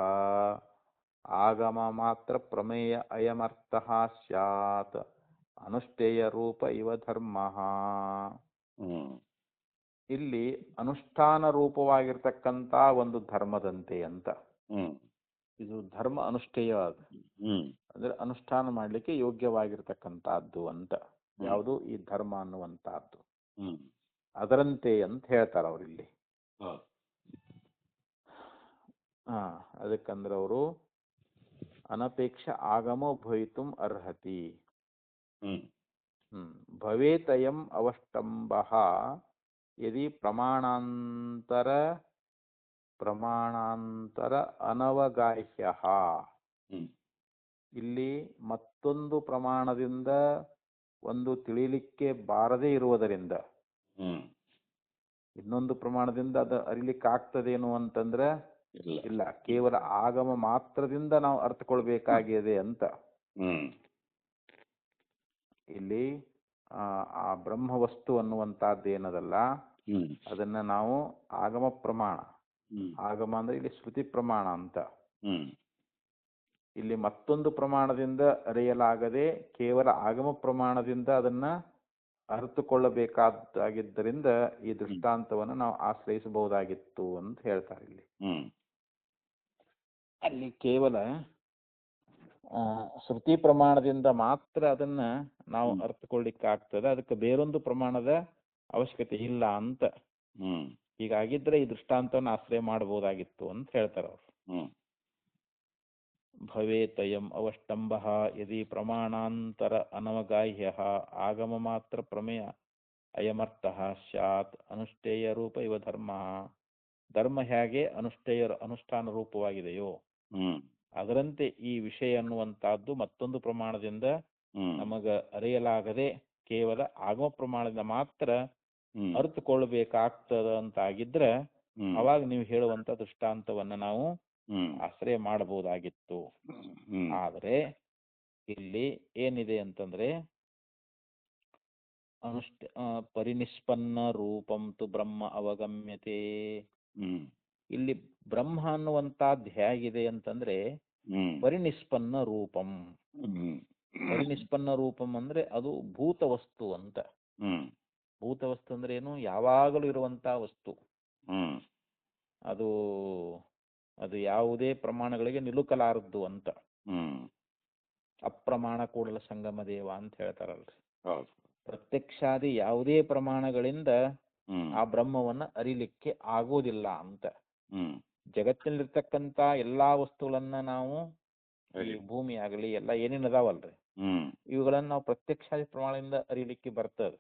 ಆಗಮ ಮಾತ್ರ ಪ್ರಮೇಯ ಅಯಮರ್ಥಃ ಸ್ಯಾತ್ ಅನುಷ್ಠೇಯ ರೂಪ ಇವ ಧರ್ಮಃ. ಇಲ್ಲಿ ಅನುಷ್ಠಾನ ರೂಪವಾಗಿರ್ತಕ್ಕಂಥ ಒಂದು ಧರ್ಮದಂತೆ ಅಂತ. ಇದು ಧರ್ಮ ಅನುಷ್ಠೇಯ, ಅಂದ್ರೆ ಅನುಷ್ಠಾನ ಮಾಡ್ಲಿಕ್ಕೆ ಯೋಗ್ಯವಾಗಿರ್ತಕ್ಕಂಥದ್ದು ಅಂತ. ಯಾವುದು? ಈ ಧರ್ಮ ಅನ್ನುವಂತಹದ್ದು ಅದರಂತೆ ಅಂತ ಹೇಳ್ತಾರ ಅವ್ರಿಲ್ಲಿ. ಅದಕ್ಕಂದ್ರೆ ಅವರು ಅನಪೇಕ್ಷ ಆಗಮೋ ಭವಿತುಂ ಅರ್ಹತಿ. ಭವೇತಯಂ ಅವಷ್ಟಂಬಃ ಯದಿ ಪ್ರಮಾಣಾಂತರ ಅನವಗಾಹ್ಯಃ. ಇಲ್ಲಿ ಮತ್ತೊಂದು ಪ್ರಮಾಣದಿಂದ ಒಂದು ತಿಳಿಲಿಕ್ಕೆ ಬಾರದೇ ಇರುವುದರಿಂದ ಇನ್ನೊಂದು ಪ್ರಮಾಣದಿಂದ ಅದು ಅರಿಲಿಕ್ಕೆ ಆಗ್ತದೇನು ಅಂತಂದ್ರೆ ಇಲ್ಲ, ಕೇವಲ ಆಗಮ ಮಾತ್ರದಿಂದ ನಾವು ಅರ್ಥಕೊಳ್ಬೇಕಾಗಿದೆ ಅಂತ. ಇಲ್ಲಿ ಆ ಬ್ರಹ್ಮ ವಸ್ತು ಅನ್ನುವಂತಹದ್ದು ಏನದಲ್ಲ, ಅದನ್ನ ನಾವು ಆಗಮ ಪ್ರಮಾಣ, ಆಗಮ ಅಂದ್ರೆ ಇಲ್ಲಿ ಶ್ರುತಿ ಪ್ರಮಾಣ ಅಂತ. ಇಲ್ಲಿ ಮತ್ತೊಂದು ಪ್ರಮಾಣದಿಂದ ಅರಿಯಲಾಗದೆ ಕೇವಲ ಆಗಮ ಪ್ರಮಾಣದಿಂದ ಅದನ್ನ ಅರ್ಥಕೊಳ್ಳಬೇಕಾಗಿದ್ದರಿಂದ ಈ ದೃಷ್ಟಾಂತವನ್ನು ನಾವು ಆಶ್ರಯಿಸಬಹುದಾಗಿತ್ತು ಅಂತ ಹೇಳ್ತಾರೆ ಇಲ್ಲಿ. ಅಲ್ಲಿ ಕೇವಲ ಶ್ರುತಿ ಪ್ರಮಾಣದಿಂದ ಮಾತ್ರ ಅದನ್ನ ನಾವು ಅರ್ಥಕೊಳ್ಳಿಕ್ಕೆ ಆಗ್ತದೆ, ಅದಕ್ಕೆ ಬೇರೊಂದು ಪ್ರಮಾಣದ ಅವಶ್ಯಕತೆ ಇಲ್ಲ ಅಂತ. ಹೀಗಾಗಿದ್ರೆ ಈ ದೃಷ್ಟಾಂತವನ್ನು ಆಶ್ರಯ ಮಾಡಬಹುದಾಗಿತ್ತು ಅಂತ ಹೇಳ್ತಾರೆ ಅವರು. ಭವೇತಯಂ ಅವಷ್ಟಂಬಃ ಯದಿ ಪ್ರಮಾಣಾಂತರ ಅನವಗಾಹ್ಯಃ ಆಗಮ ಮಾತ್ರ ಪ್ರಮೇಯ ಅಯಮರ್ಥಃ ಸ್ಯಾತ್ ಅನುಷ್ಠೇಯ ರೂಪ ಇವ ಧರ್ಮ. ಧರ್ಮ ಹೇಗೆ ಅನುಷ್ಠಾನ ರೂಪವಾಗಿದೆಯೋ ಅದರಂತೆ ಈ ವಿಷಯ ಅನ್ನುವಂತಹದ್ದು ಮತ್ತೊಂದು ಪ್ರಮಾಣದಿಂದ ನಮಗ ಅರಿಯಲಾಗದೆ ಕೇವಲ ಆಗಮ ಪ್ರಮಾಣದಿಂದ ಮಾತ್ರ ಅರ್ಥಕೊಳ್ಳಬೇಕಾಗ್ತದ ಅಂತಾಗಿದ್ರೆ ಅವಾಗ ನೀವು ಹೇಳುವಂತ ದೃಷ್ಟಾಂತವನ್ನ ನಾವು ಆಶ್ರಯ ಮಾಡಬಹುದಾಗಿತ್ತು. ಆದರೆ ಇಲ್ಲಿ ಏನಿದೆ ಅಂತಂದ್ರೆ ಪರಿನಿಷ್ಪನ್ನ ರೂಪಂ ತು ಬ್ರಹ್ಮ ಅವಗಮ್ಯತೆ. ಇಲ್ಲಿ ಬ್ರಹ್ಮ ಅನ್ನುವಂತಹದ್ದು ಹೇಗಿದೆ ಅಂತಂದ್ರೆ ಪರಿನಿಷ್ಪನ್ನ ರೂಪಂ. ಪರಿನಿಷ್ಪನ್ನ ರೂಪಂ ಅಂದ್ರೆ ಅದು ಭೂತ ವಸ್ತು ಅಂತ. ಭೂತ ವಸ್ತು ಅಂದ್ರೆ ಏನು? ಯಾವಾಗಲೂ ಇರುವಂತಹ ವಸ್ತು. ಅದು ಅದು ಯಾವುದೇ ಪ್ರಮಾಣಗಳಿಗೆ ನಿಲುಕಲಾರದ್ದು ಅಂತ. ಅಪ್ರಮಾಣ ಕೂಡಲ ಸಂಗಮ ದೇವ ಅಂತ ಹೇಳ್ತಾರಲ್ರಿ. ಪ್ರತ್ಯಕ್ಷಾದಿ ಯಾವುದೇ ಪ್ರಮಾಣಗಳಿಂದ ಆ ಬ್ರಹ್ಮವನ್ನ ಅರಿಲಿಕ್ಕೆ ಆಗೋದಿಲ್ಲ ಅಂತ. ಜಗತ್ತಿನಲ್ಲಿರ್ತಕ್ಕಂತ ಎಲ್ಲಾ ವಸ್ತುಗಳನ್ನ ನಾವು ಈ ಭೂಮಿ ಆಗಲಿ ಎಲ್ಲ ಏನೇನದಾವಲ್ರಿ ಇವುಗಳನ್ನ ನಾವು ಪ್ರತ್ಯಕ್ಷಾದಿ ಪ್ರಮಾಣದಿಂದ ಅರಿಲಿಕ್ಕೆ ಬರ್ತದ.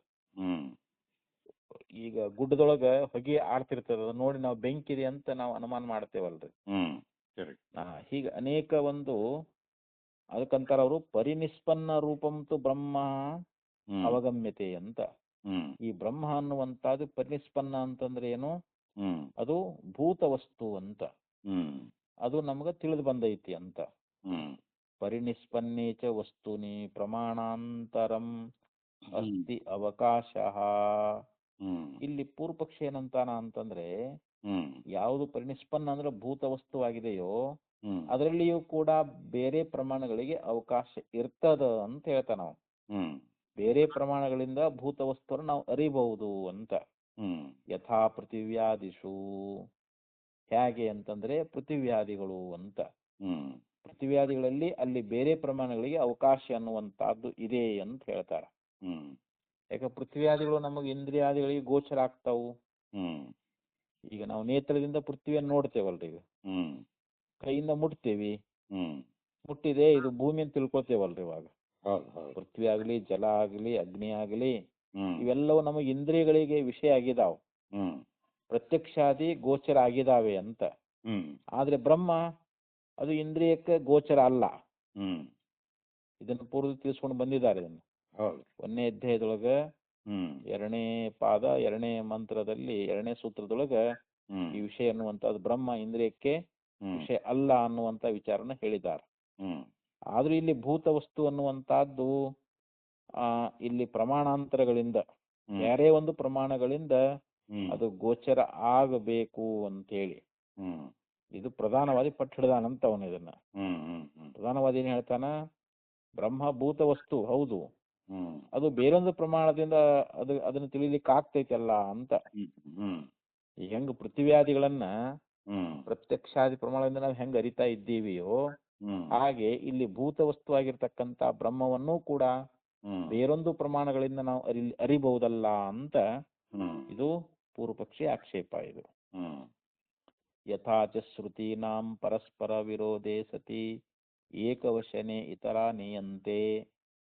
ಈಗ ಗುಡ್ಡದೊಳಗ ಹೊಗೆ ಆಡ್ತಿರ್ತದ ನೋಡಿ ನಾವು ಬೆಂಕಿದೆ ಅಂತ ನಾವು ಅನುಮಾನ ಮಾಡ್ತೇವಲ್ರಿ. ಹೀಗೆ ಅನೇಕ ಒಂದು ಅದಕ್ಕಂತಾರ ಅವರು ಪರಿನಿಷ್ಪನ್ನ ರೂಪಂತು ಬ್ರಹ್ಮ ಅವಗಮ್ಯತೆ ಅಂತ. ಈ ಬ್ರಹ್ಮ ಅನ್ನುವಂತದ್ದು ಪರಿನಿಷ್ಪನ್ನ ಅಂತಂದ್ರೆ ಏನು? ಅದು ಭೂತ ವಸ್ತು ಅಂತ. ಅದು ನಮಗ ತಿಳಿದು ಬಂದೈತಿ ಅಂತ. ಪರಿನಿಷ್ಪನ್ನೇಚ ವಸ್ತುನಿ ಪ್ರಮಾಣಾಂತರಂ ಅಸ್ತಿ ಅವಕಾಶ. ಇಲ್ಲಿ ಪೂರ್ವ ಪಕ್ಷ ಏನಂತಾನ ಅಂತಂದ್ರೆ ಯಾವುದು ಪರಿನಿಷ್ಪನ್ನ ಅಂದ್ರೆ ಭೂತ ವಸ್ತುವಾಗಿದೆಯೋ ಅದರಲ್ಲಿಯೂ ಕೂಡ ಬೇರೆ ಪ್ರಮಾಣಗಳಿಗೆ ಅವಕಾಶ ಇರ್ತದ ಅಂತ ಹೇಳ್ತಾ ನಾವು. ಬೇರೆ ಪ್ರಮಾಣಗಳಿಂದ ಭೂತ ವಸ್ತುವನ್ನು ನಾವು ಅರಿಬಹುದು ಅಂತ. ಯಥಾ ಪೃಥಿವ್ಯಾದಿಷು, ಹೇಗೆ ಅಂತಂದ್ರೆ ಪೃಥಿವ್ಯಾದಿಗಳು ಅಂತ. ಪೃಥಿವ್ಯಾದಿಗಳಲ್ಲಿ ಅಲ್ಲಿ ಬೇರೆ ಪ್ರಮಾಣಗಳಿಗೆ ಅವಕಾಶ ಅನ್ನುವಂತಹದ್ದು ಇದೆ ಅಂತ ಹೇಳ್ತಾರೆ. ಯಾಕೆ ಪೃಥ್ವಿಯಾದಿಗಳು ನಮಗೆ ಇಂದ್ರಿಯಾದಿಗಳಿಗೆ ಗೋಚರ ಆಗ್ತಾವು. ಈಗ ನಾವು ನೇತ್ರದಿಂದ ಪೃಥ್ವಿಯನ್ನು ನೋಡ್ತೇವಲ್ರಿ. ಈಗ ಕೈಯಿಂದ ಮುಟ್ತೇವಿ, ಮುಟ್ಟಿದೆ ಇದು ಭೂಮಿ ಅಂತ ತಿಳ್ಕೊತೇವಲ್ರಿ. ಇವಾಗ ಪೃಥ್ವಿ ಆಗ್ಲಿ, ಜಲ ಆಗ್ಲಿ, ಅಗ್ನಿ ಆಗ್ಲಿ ಇವೆಲ್ಲವೂ ನಮಗೆ ಇಂದ್ರಿಯಗಳಿಗೆ ವಿಷಯ ಆಗಿದಾವ್, ಪ್ರತ್ಯಕ್ಷಾದಿ ಗೋಚರ ಆಗಿದಾವೆ ಅಂತ. ಆದ್ರೆ ಬ್ರಹ್ಮ ಅದು ಇಂದ್ರಿಯಕ್ಕೆ ಗೋಚರ ಅಲ್ಲ. ಇದನ್ನು ಪೂರ್ವ ತಿಳಿಸ್ಕೊಂಡು ಬಂದಿದ್ದಾರೆ. ಇದನ್ನು 1ನೇ ಅಧ್ಯಾಯದೊಳಗ 2ನೇ ಪಾದ 2ನೇ ಮಂತ್ರದಲ್ಲಿ 2ನೇ ಸೂತ್ರದೊಳಗ ಈ ವಿಷಯ ಅನ್ನುವಂಥದ್ದು ಬ್ರಹ್ಮ ಇಂದ್ರಿಯಕ್ಕೆ ವಿಷಯ ಅಲ್ಲ ಅನ್ನುವಂತ ವಿಚಾರನ ಹೇಳಿದ್ದಾರೆ. ಆದ್ರೂ ಇಲ್ಲಿ ಭೂತ ವಸ್ತು ಅನ್ನುವಂತಹದ್ದು ಇಲ್ಲಿ ಪ್ರಮಾಣಾಂತರಗಳಿಂದ ಬೇರೆ ಒಂದು ಪ್ರಮಾಣಗಳಿಂದ ಅದು ಗೋಚರ ಆಗಬೇಕು ಅಂತೇಳಿ ಇದು ಪ್ರಧಾನವಾದಿ ಪಟ್ಟು ಹಿಡ್ದಾನಂತ ಅವನು. ಇದನ್ನ ಪ್ರಧಾನವಾದಿ ಏನ್ ಹೇಳ್ತಾನ? ಬ್ರಹ್ಮ ಭೂತ ವಸ್ತು ಹೌದು, ಅದು ಬೇರೊಂದು ಪ್ರಮಾಣದಿಂದ ಅದನ್ನ ತಿಳಿಲಿಕ್ಕೆ ಆಗ್ತೈತಲ್ಲ ಅಂತ. ಈಗ ಹೆಂಗ್ ಪೃಥ್ವಿಯಾದಿಗಳನ್ನ ಪ್ರತ್ಯಕ್ಷಾದಿ ಪ್ರಮಾಣದಿಂದ ನಾವು ಹೆಂಗ್ ಅರಿತಾ ಇದ್ದೀವಿಯೋ ಹಾಗೆ ಇಲ್ಲಿ ಭೂತ ವಸ್ತು ಆಗಿರ್ತಕ್ಕಂತ ಬ್ರಹ್ಮವನ್ನೂ ಕೂಡ ಬೇರೊಂದು ಪ್ರಮಾಣಗಳಿಂದ ನಾವು ಅರಿಬಹುದಲ್ಲ ಅಂತ ಇದು ಪೂರ್ವಪಕ್ಷಿ ಆಕ್ಷೇಪ. ಇದು ಯಥಾಚ ಶ್ರುತೀನಾಂ ಪರಸ್ಪರ ವಿರೋಧೇ ಸತಿ ಏಕವಶನೆ ಇತರ ನೀಯಂತೆ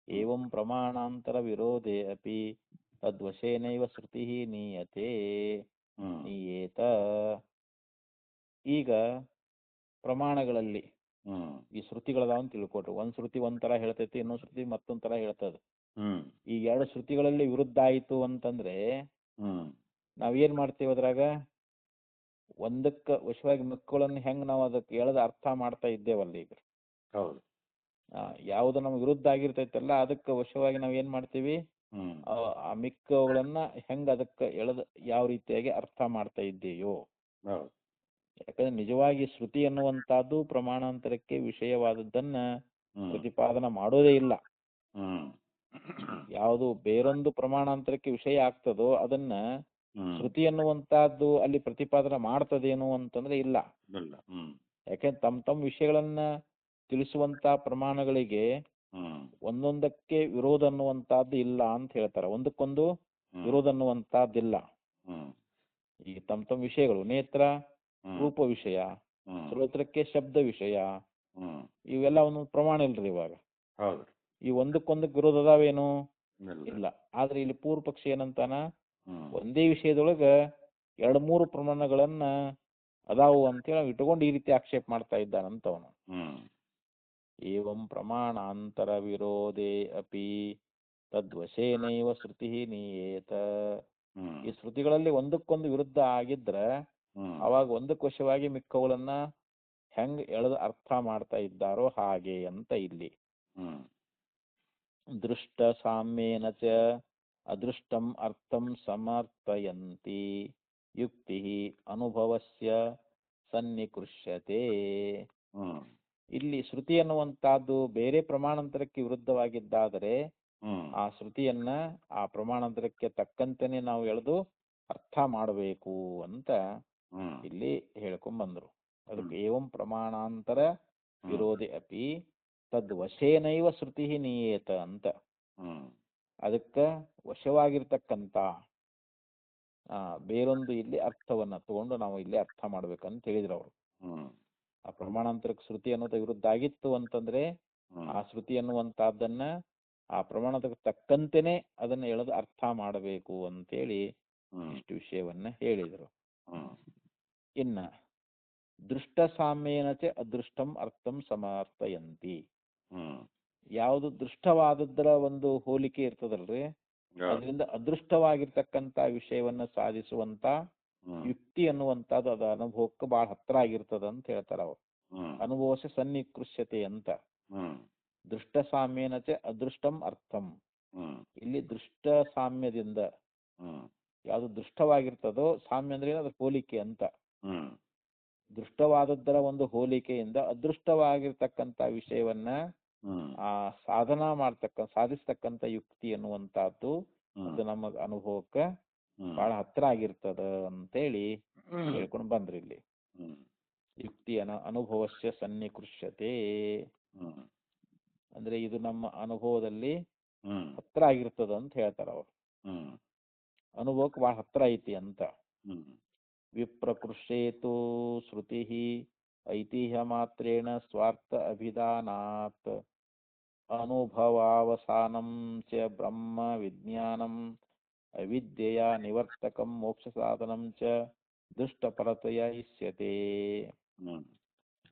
ಏವಂ ಪ್ರಮಾಣಾಂತರ ವಿರೋಧೇ ಅಪಿ ತದ್ವಶೇನೈವ ಶ್ರುತಿ ನೀಯತೆ ನೀಯೇತ. ಈಗ ಪ್ರಮಾಣಗಳಲ್ಲಿ ಈ ಶ್ರುತಿಗಳದಾವಂತ ತಿಳ್ಕೊಟ್ರು. ಒಂದ್ ಶ್ರುತಿ ಒಂಥರ ಹೇಳ್ತೈತಿ, ಇನ್ನೊಂದ್ ಶ್ರುತಿ ಮತ್ತೊಂದ್ ತರ ಹೇಳ್ತದ. ಈ 2 ಶ್ರುತಿಗಳಲ್ಲಿ ವಿರುದ್ಧ ಆಯ್ತು ಅಂತಂದ್ರೆ ನಾವೇನ್ ಮಾಡ್ತೇವೆ? ಅದ್ರಾಗ ಒಂದಕ್ಕ ವಶವಾಗಿ ಮಕ್ಕಳನ್ನು ಹೆಂಗ್ ನಾವು ಅದಕ್ಕೆ ಎಳೆದ ಅರ್ಥ ಮಾಡ್ತಾ ಇದ್ದೇವಲ್ಲ. ಈಗ ಯಾವ್ದು ನಮ್ಗೆ ವಿರುದ್ಧ ಆಗಿರ್ತೈತಲ್ಲ ಅದಕ್ಕೆ ವಶವಾಗಿ ನಾವ್ ಏನ್ ಮಾಡ್ತೀವಿ? ಆ ಮಿಕ್ಕವುಗಳನ್ನ ಹೆಂಗ್ ಅದಕ್ಕೆ ಎಳೆದ ಯಾವ ರೀತಿಯಾಗಿ ಅರ್ಥ ಮಾಡ್ತಾ ಇದ್ದೇಯೋ. ಯಾಕಂದ್ರೆ ನಿಜವಾಗಿ ಶ್ರುತಿ ಅನ್ನುವಂತಹದ್ದು ಪ್ರಮಾಣಾಂತರಕ್ಕೆ ವಿಷಯವಾದದ್ದನ್ನ ಪ್ರತಿಪಾದನ ಮಾಡೋದೇ ಇಲ್ಲ. ಯಾವುದು ಬೇರೊಂದು ಪ್ರಮಾಣಾಂತರಕ್ಕೆ ವಿಷಯ ಆಗ್ತದೋ ಅದನ್ನ ಶ್ರುತಿ ಅನ್ನುವಂತಹದ್ದು ಅಲ್ಲಿ ಪ್ರತಿಪಾದನೆ ಮಾಡ್ತದೇನು ಅಂತಂದ್ರೆ ಇಲ್ಲ. ಯಾಕೆಂದ್ರೆ ತಮ್ಮ ವಿಷಯಗಳನ್ನ ತಿಳಿಸುವಂತ ಪ್ರಮಾಣಗಳಿಗೆ ಒಂದೊಂದಕ್ಕೆ ವಿರೋಧ ಅನ್ನುವಂತಹದ್ದು ಇಲ್ಲ ಅಂತ ಹೇಳ್ತಾರೆ. ಒಂದಕ್ಕೊಂದು ವಿರೋಧ ಅನ್ನುವಂತಹದ್ದಿಲ್ಲ. ಈಗ ತಮ್ಮ ವಿಷಯಗಳು ನೇತ್ರ ರೂಪ ವಿಷಯ, ಶ್ರೋತ್ರಕ್ಕೆ ಶಬ್ದ ವಿಷಯ, ಹ್ಮ್ ಇವೆಲ್ಲ ಒಂದೊಂದು ಪ್ರಮಾಣ ಇಲ್ರಿ ಇವಾಗ. ಹೌದು ಈ ಒಂದಕ್ಕೊಂದಕ್ಕೆ ವಿರೋಧ ಅದಾವೇನು? ಇಲ್ಲ ಇಲ್ಲ. ಆದ್ರೆ ಇಲ್ಲಿ ಪೂರ್ವ ಪಕ್ಷ ಏನಂತಾನ, ಹ್ಮ್ ಒಂದೇ ವಿಷಯದೊಳಗೆ 2-3 ಪ್ರಮಾಣಗಳನ್ನ ಅದಾವು ಅಂತೇಳಿ ನಾವು ಇಟ್ಕೊಂಡು ಈ ರೀತಿ ಆಕ್ಷೇಪ ಮಾಡ್ತಾ ಇದ್ದಾನಂತ ಅವನು. ಹ್ಮ್ ಏವಂ ಪ್ರಮಾಣಾಂತರ ವಿರೋಧೇ ಅಪಿ ತದ್ವಶೇನೈವ ಶ್ರುತಿ ನೀಯೇತ. ಹ್ಮ್ ಈ ಶ್ರುತಿಗಳಲ್ಲಿ ಒಂದಕ್ಕೊಂದು ವಿರುದ್ಧ ಆಗಿದ್ರೆ ಹ್ಮ್ ಅವಾಗ ಒಂದಕ್ಕೆ ವಶವಾಗಿ ಮಿಕ್ಕವುಗಳನ್ನ ಹೆಂಗ್ ಎಳೆದು ಅರ್ಥ ಮಾಡ್ತಾ ಇದ್ದಾರೋ ಹಾಗೆ ಅಂತ ಇಲ್ಲಿ. ಹ್ಮ್ ದೃಷ್ಟ ಸಾಮ್ಯೇನ ಚ ಅದೃಷ್ಟಂ ಅರ್ಥಂ ಸಮರ್ಥಯಂತಿ ಯುಕ್ತಿ ಅನುಭವಸ್ಯ ಸನ್ನಿಕೃಷ್ಯತೆ. ಹ್ಮ್ ಇಲ್ಲಿ ಶ್ರುತಿ ಅನ್ನುವಂತಹದ್ದು ಬೇರೆ ಪ್ರಮಾಣಾಂತರಕ್ಕೆ ವಿರುದ್ಧವಾಗಿದ್ದಾದರೆ ಹ್ಮ್ ಆ ಶ್ರುತಿಯನ್ನ ಆ ಪ್ರಮಾಣಾಂತರಕ್ಕೆ ತಕ್ಕಂತೆನೆ ನಾವು ಎಳೆದು ಅರ್ಥ ಮಾಡಬೇಕು ಅಂತ ಹ್ಮ್ ಇಲ್ಲಿ ಹೇಳ್ಕೊಂಡ್ ಬಂದ್ರು. ಅದಕ್ಕೆ ಏವಂ ಪ್ರಮಾಣಾಂತರ ವಿರೋಧಿ ಅಪಿ ತದ್ವಶೇನೈವ ಶ್ರುತಿ ನೀಯೇತ ಅಂತ. ಹ್ಮ್ ಅದಕ್ಕೆ ವಶವಾಗಿರ್ತಕ್ಕಂಥ ಬೇರೊಂದು ಇಲ್ಲಿ ಅರ್ಥವನ್ನ ತಗೊಂಡು ನಾವು ಇಲ್ಲಿ ಅರ್ಥ ಮಾಡ್ಬೇಕಂತ ಹೇಳಿದ್ರು ಅವರು. ಹ್ಮ್ ಆ ಪ್ರಮಾಣಾಂತರಕ್ಕೆ ಶ್ರುತಿ ಅನ್ನೋದು ವಿರುದ್ಧ ಆಗಿತ್ತು ಅಂತಂದ್ರೆ ಆ ಶ್ರುತಿ ಅನ್ನುವಂತಹದ್ದನ್ನ ಆ ಪ್ರಮಾಣಕ್ಕೆ ತಕ್ಕಂತೆನೆ ಅದನ್ನ ಎಳೆದು ಅರ್ಥ ಮಾಡಬೇಕು ಅಂತೇಳಿ ಇಷ್ಟು ವಿಷಯವನ್ನ ಹೇಳಿದರು. ಇನ್ನ ದೃಷ್ಟ ಸಾಮ್ಯೇನ ಚ ಅದೃಷ್ಟಂ ಅರ್ಥಂ ಸಮರ್ಥಯಂತಿ. ಯಾವುದು ದೃಷ್ಟವಾದದ್ದರ ಒಂದು ಹೋಲಿಕೆ ಇರ್ತದಲ್ರಿ, ಅದರಿಂದ ಅದೃಷ್ಟವಾಗಿರ್ತಕ್ಕಂಥ ವಿಷಯವನ್ನ ಸಾಧಿಸುವಂತ ಯುಕ್ತಿ ಅನ್ನುವಂಥದ್ದು ಅದ ಅನುಭವಕ್ಕೆ ಬಹಳ ಹತ್ರ ಆಗಿರ್ತದ ಅಂತ ಹೇಳ್ತಾರ ಅವ್ರು. ಅನುಭವಸ ಸನ್ನಿಕೃಷ್ಯತೆ ಅಂತ. ದೃಷ್ಟ ಸಾಮ್ಯೇನ ಚ ಅದೃಷ್ಟಂ ಅರ್ಥಂ. ಇಲ್ಲಿ ದೃಷ್ಟ ಸಾಮ್ಯದಿಂದ ಯಾವುದು ದೃಷ್ಟವಾಗಿರ್ತದೋ, ಸಾಮ್ಯ ಅಂದ್ರೆ ಅದ್ರ ಹೋಲಿಕೆ ಅಂತ. ದೃಷ್ಟವಾದದ್ದರ ಒಂದು ಹೋಲಿಕೆಯಿಂದ ಅದೃಷ್ಟವಾಗಿರ್ತಕ್ಕಂಥ ವಿಷಯವನ್ನ ಸಾಧಿಸ್ತಕ್ಕಂಥ ಯುಕ್ತಿ ಅನ್ನುವಂತಹದ್ದು ಅದು ನಮ್ಮ ಅನುಭವಕ್ಕೆ ಬಹಳ ಹತ್ರ ಆಗಿರ್ತದ ಅಂತೇಳಿ ಹೇಳ್ಕೊಂಡು ಬಂದ್ರಿ ಇಲ್ಲಿ. ಯುಕ್ತಿ ಅನುಭವಸ್ಯ ಸನ್ನಿಕೃಷ್ಯತೆ ಅಂದ್ರೆ ಇದು ನಮ್ಮ ಅನುಭವದಲ್ಲಿ ಹತ್ರ ಆಗಿರ್ತದ ಅಂತ ಹೇಳ್ತಾರ ಅವ್ರು. ಅನುಭವಕ್ಕೆ ಬಹಳ ಹತ್ರ ಐತಿ ಅಂತ. ವಿಪ್ರಕೃಷ್ಯೇತು ಶ್ರುತಿ ಐತಿಹ್ಯ ಮಾತ್ರೇಣ ಸ್ವಾರ್ಥ ಅಭಿಧಾನಾತ್ ಅನುಭವಾವಸಾನಂ ಚ ಬ್ರಹ್ಮ ವಿಜ್ಞಾನಂ ಅವಿದ್ಯೆಯ ನಿವರ್ತಕಂ ಮೋಕ್ಷ ಸಾಧನಂ ಚ ದುಷ್ಟಪರತೆಯ ಇಷ್ಯತೆ.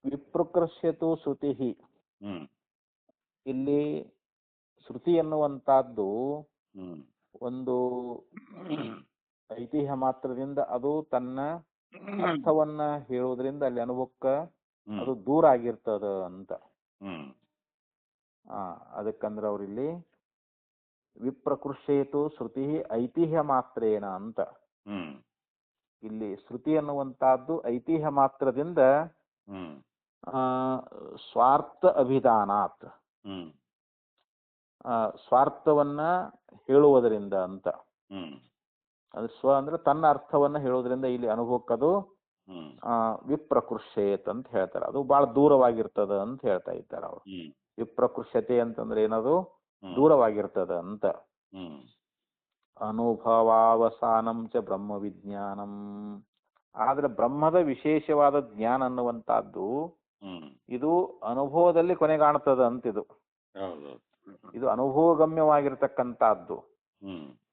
ವಿಪ್ರಕೃಷ್ಯತು ಶ್ರುತಿ. ಇಲ್ಲಿ ಶ್ರುತಿ ಎನ್ನುವಂತಹದ್ದು ಒಂದು ಐತಿಹ್ಯ ಮಾತ್ರದಿಂದ ಅದು ತನ್ನ ಅರ್ಥವನ್ನ ಹೇಳುವುದರಿಂದ ಅಲ್ಲಿ ಅನುಭವಕ್ಕ ಅದು ದೂರ ಆಗಿರ್ತದ ಅಂತ. ಅದಕ್ಕಂದ್ರೆ ಅವ್ರಿಲ್ಲಿ ವಿಪ್ರಕೃಷ್ಯೇತು ಶ್ರುತಿ ಐತಿಹ್ಯ ಮಾತ್ರೇನ ಅಂತ. ಇಲ್ಲಿ ಶ್ರುತಿ ಅನ್ನುವಂತಹದ್ದು ಐತಿಹ್ಯ ಮಾತ್ರದಿಂದ ಸ್ವಾರ್ಥ ಅಭಿಧಾನಾತ್ ಸ್ವಾರ್ಥವನ್ನ ಹೇಳುವುದರಿಂದ ಅಂತ. ಅದು ಸ್ವ ಅಂದ್ರೆ ತನ್ನ ಅರ್ಥವನ್ನ ಹೇಳೋದ್ರಿಂದ ಇಲ್ಲಿ ಅನುಭವಕ್ಕದು ವಿಪ್ರಕೃಷ್ಯೇತ್ ಅಂತ ಹೇಳ್ತಾರೆ. ಅದು ಬಹಳ ದೂರವಾಗಿರ್ತದ ಅಂತ ಹೇಳ್ತಾ ಇದ್ದಾರೆ ಅವರು. ವಿಪ್ರಕೃಷ್ಯತೆ ಅಂತಂದ್ರೆ ಏನದು ದೂರವಾಗಿರ್ತದ ಅಂತ. ಅನುಭವಾವಸಾನಂ ಚ ಬ್ರಹ್ಮ ವಿಜ್ಞಾನಂ. ಆದ್ರೆ ಬ್ರಹ್ಮದ ವಿಶೇಷವಾದ ಜ್ಞಾನ ಅನ್ನುವಂತಹದ್ದು ಇದು ಅನುಭವದಲ್ಲಿ ಕೊನೆಗಾಣ್ತದ ಅಂತಿದು. ಇದು ಅನುಭವಗಮ್ಯವಾಗಿರ್ತಕ್ಕಂಥದ್ದು.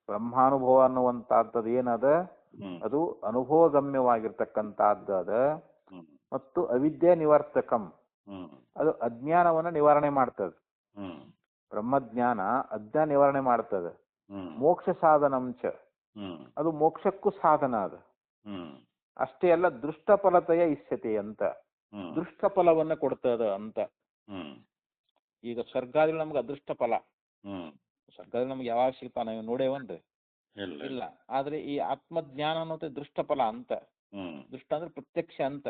ಬ್ರಹ್ಮಾನುಭವ ಅನ್ನುವಂತಹದ್ದು ಏನದ ಅದು ಅನುಭವಗಮ್ಯವಾಗಿರ್ತಕ್ಕಂಥದ್ದು ಅದ. ಮತ್ತು ಅವಿದ್ಯೆ ನಿವರ್ತಕಂ, ಅದು ಅಜ್ಞಾನವನ್ನ ನಿವಾರಣೆ ಮಾಡ್ತದೆ. ಬ್ರಹ್ಮಜ್ಞಾನ ಅಜ್ಞಾನ ನಿವಾರಣೆ ಮಾಡ್ತದೆ. ಮೋಕ್ಷ ಸಾಧನಂಚ, ಅದು ಮೋಕ್ಷಕ್ಕೂ ಸಾಧನ ಅದ. ಅಷ್ಟೇ ಅಲ್ಲ ದೃಷ್ಟಫಲತೆಯ ಇಷ್ಯತೆ ಅಂತ, ದೃಷ್ಟ ಫಲವನ್ನ ಕೊಡ್ತದ ಅಂತ. ಈಗ ಸ್ವರ್ಗಾದಿಗಳು ನಮ್ಗೆ ಅದೃಷ್ಟ ಫಲ. ಸ್ವರ್ಗಾದಿ ನಮ್ಗೆ ಯಾವಾಗ ಸಿಗ್ತಾವ ನಾವು ನೋಡೇವನ್ರಿ? ಇಲ್ಲ. ಆದ್ರೆ ಈ ಆತ್ಮಜ್ಞಾನ ಅನ್ನೋದು ದೃಷ್ಟ ಫಲ ಅಂತ. ದೃಷ್ಟ ಅಂದ್ರೆ ಪ್ರತ್ಯಕ್ಷ ಅಂತ.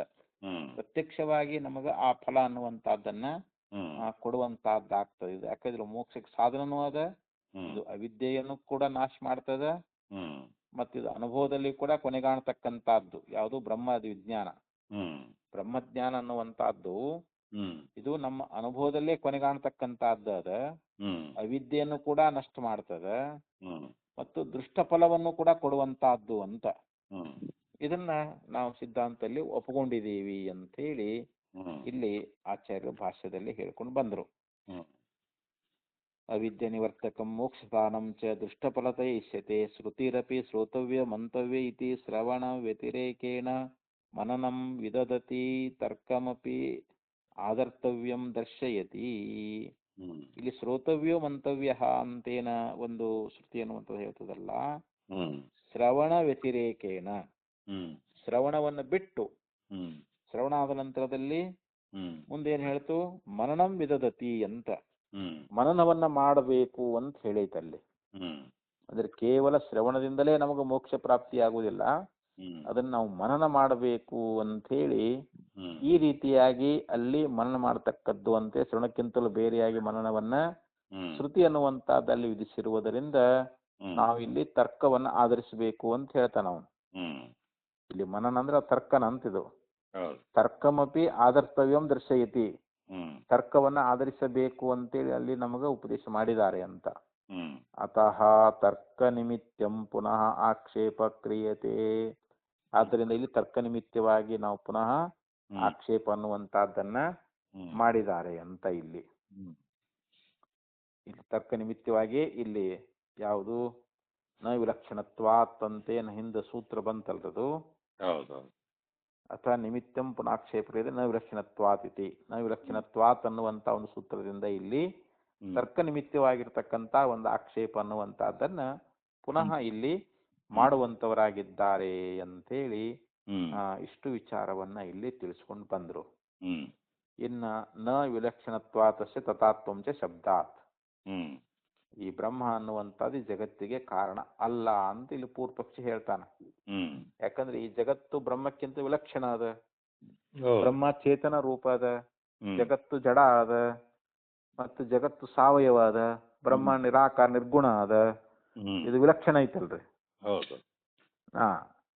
ಪ್ರತ್ಯಕ್ಷವಾಗಿ ನಮಗ ಆ ಫಲ ಅನ್ನುವಂತಹದ್ದನ್ನ ಕೊಡುವಂತಹದ್ದಾಗ್ತದೆ. ಇದು ಯಾಕಂದ್ರೆ ಮೋಕ್ಷಕ್ಕೆ ಸಾಧನನೂ ಅದ, ಇದು ಅವಿದ್ಯೆಯನ್ನು ಕೂಡ ನಾಶ ಮಾಡ್ತದ, ಮತ್ತಿದು ಅನುಭವದಲ್ಲಿ ಕೂಡ ಕೊನೆಗಾಣತಕ್ಕಂತಹದ್ದು ಯಾವುದು ಬ್ರಹ್ಮ ವಿಜ್ಞಾನ. ಬ್ರಹ್ಮಜ್ಞಾನ ಅನ್ನುವಂತಹದ್ದು ಇದು ನಮ್ಮ ಅನುಭವದಲ್ಲೇ ಕೊನೆಗಾಣತಕ್ಕಂತಹದ್ದು ಅದ. ಅವಿದ್ಯೆಯನ್ನು ಕೂಡ ನಷ್ಟ ಮಾಡ್ತದ ಮತ್ತು ದೃಷ್ಟ ಫಲವನ್ನು ಕೂಡ ಕೊಡುವಂತಹದ್ದು ಅಂತ. ಇದನ್ನ ನಾವು ಸಿದ್ಧಾಂತದಲ್ಲಿ ಒಪ್ಪಿಕೊಂಡಿದ್ದೀವಿ ಅಂತ ಹೇಳಿ ಹ್ಮ್ ಇಲ್ಲಿ ಆಚಾರ್ಯರು ಭಾಷ್ಯದಲ್ಲಿ ಹೇಳ್ಕೊಂಡು ಬಂದರು. ಹ್ಮ್ ಅವಿದ್ಯ ನಿವರ್ತಕಂ ಮೋಕ್ಷಸ್ಥಾನಂ ಚ ದೃಷ್ಟಫಲತಯ ಇಷ್ಯತೆ ಶ್ರುತಿರಪಿ ಶ್ರೋತವ್ಯ ಮಂತವ್ಯ ಇತಿ ಶ್ರವಣ ವ್ಯತಿರೇಕೇಣ ಮನನಂ ವಿದದತಿ ತರ್ಕಮಪಿ ಆದರ್ತವ್ಯಂ ದರ್ಶಯತಿ. ಹ್ಮ್ ಇಲ್ಲಿ ಶ್ರೋತವ್ಯೋ ಮಂತವ್ಯ ಅಂತೇನ ಒಂದು ಶ್ರುತಿ ಅನ್ನುವಂಥದ್ದು ಹೇಳ್ತದಲ್ಲ, ಹ್ಮ್ ಶ್ರವಣ ವ್ಯತಿರೇಕೇಣ, ಹ್ಮ್ ಶ್ರವಣವನ್ನು ಬಿಟ್ಟು, ಹ್ಮ್ ಶ್ರವಣ ಆದ ನಂತರದಲ್ಲಿ ಹ್ಮ್ ಮುಂದೇನು ಹೇಳ್ತು, ಮನನಂ ವಿದದತಿ ಅಂತ, ಹ್ಮ್ ಮನನವನ್ನ ಮಾಡಬೇಕು ಅಂತ ಹೇಳೈತಲ್ಲಿ. ಹ್ಮ್ ಅಂದ್ರೆ ಕೇವಲ ಶ್ರವಣದಿಂದಲೇ ನಮಗೆ ಮೋಕ್ಷ ಪ್ರಾಪ್ತಿ ಆಗುವುದಿಲ್ಲ, ಹ್ಮ್ ಅದನ್ನ ನಾವು ಮನನ ಮಾಡಬೇಕು ಅಂತ ಹೇಳಿ ಹ್ಮ್ ಈ ರೀತಿಯಾಗಿ ಅಲ್ಲಿ ಮನನ ಮಾಡತಕ್ಕದ್ದು ಅಂತೆ. ಶ್ರವಣಕ್ಕಿಂತಲೂ ಬೇರೆಯಾಗಿ ಮನನವನ್ನ ಹ್ಮ್ ಶ್ರುತಿ ಅನ್ನುವಂತಹದ್ದಲ್ಲಿ ವಿಧಿಸಿರುವುದರಿಂದ ಹ್ಮ್ ನಾವು ಇಲ್ಲಿ ತರ್ಕವನ್ನ ಆಧರಿಸಬೇಕು ಅಂತ ಹೇಳ್ತಾನ ಅವನು. ಹ್ಮ್ ಇಲ್ಲಿ ಮನನ ಅಂದ್ರೆ ತರ್ಕನ ಅಂತಿದು. ಹೌದು. ತರ್ಕಮಪಿ ಆದರ್ತವ್ಯಂ ದರ್ಶಯತಿ, ಹ್ಮ್ ತರ್ಕವನ್ನ ಆಧರಿಸಬೇಕು ಅಂತೇಳಿ ಅಲ್ಲಿ ನಮಗೆ ಉಪದೇಶ ಮಾಡಿದ್ದಾರೆ ಅಂತ. ಹ್ಮ್ ಅತಃ ತರ್ಕ ನಿಮಿತ್ತಂ ಪುನಃ ಆಕ್ಷೇಪ ಕ್ರಿಯತೆ. ಆದ್ದರಿಂದ ಇಲ್ಲಿ ತರ್ಕ ನಿಮಿತ್ತವಾಗಿ ನಾವು ಪುನಃ ಹ್ಮ್ ಆಕ್ಷೇಪ ಅನ್ನುವಂತಹದ್ದನ್ನ ಹ್ಮ್ ಮಾಡಿದ್ದಾರೆ ಅಂತ ಇಲ್ಲಿ. ಹ್ಮ್ ಇಲ್ಲಿ ತರ್ಕ ನಿಮಿತ್ತವಾಗಿ ಇಲ್ಲಿ ಯಾವುದು ನ ವಿಲಕ್ಷಣತ್ವಾತ್ ಅಂತೇನು ಹಿಂದೆ ಸೂತ್ರ ಬಂತಲ್ರದು, ಹೌದೌದು. ಅಥ ನಿಮಿತ್ತಂ ಪುನಾಕ್ಷೇಪ ನ ವಿಲಕ್ಷಣತ್ವಾತ್ ಇತಿ. ನ ವಿಲಕ್ಷಣತ್ವಾತ್ ಅನ್ನುವಂತ ಒಂದು ಸೂತ್ರದಿಂದ ಇಲ್ಲಿ ಹ್ಮ್ ತರ್ಕ ನಿಮಿತ್ತವಾಗಿರ್ತಕ್ಕಂಥ ಒಂದು ಆಕ್ಷೇಪ ಅನ್ನುವಂತಹದ್ದನ್ನ ಪುನಃ ಇಲ್ಲಿ ಮಾಡುವಂತವರಾಗಿದ್ದಾರೆ ಅಂತೇಳಿ ಹ್ಮ್ ಇಷ್ಟು ವಿಚಾರವನ್ನ ಇಲ್ಲಿ ತಿಳಿಸ್ಕೊಂಡು ಬಂದ್ರು. ಹ್ಮ್ ಇನ್ನ ನ ವಿಲಕ್ಷಣತ್ವಾತಸ್ಯ ತಥಾತ್ವಂಚ ಶಬ್ದಾತ್, ಹ್ಮ್ ಈ ಬ್ರಹ್ಮ ಅನ್ನುವಂಥದ್ದು ಈ ಜಗತ್ತಿಗೆ ಕಾರಣ ಅಲ್ಲ ಅಂತ ಇಲ್ಲಿ ಪೂರ್ವ ಪಕ್ಷಿ ಹೇಳ್ತಾನ. ಹ್ಮ್ ಯಾಕಂದ್ರೆ ಈ ಜಗತ್ತು ಬ್ರಹ್ಮಕ್ಕಿಂತ ವಿಲಕ್ಷಣ ಅದ, ಹೌದು. ಬ್ರಹ್ಮ ಚೇತನ ರೂಪ ಅದ, ಹ್ಮ್ ಜಗತ್ತು ಜಡ ಅದ, ಮತ್ತು ಜಗತ್ತು ಸಾವಯವ ಅದ, ಬ್ರಹ್ಮ ನಿರಾಕಾರ ನಿರ್ಗುಣ ಅದ, ಹ್ಮ್ ಇದು ವಿಲಕ್ಷಣ ಐತಲ್ರಿ. ಹೌದು.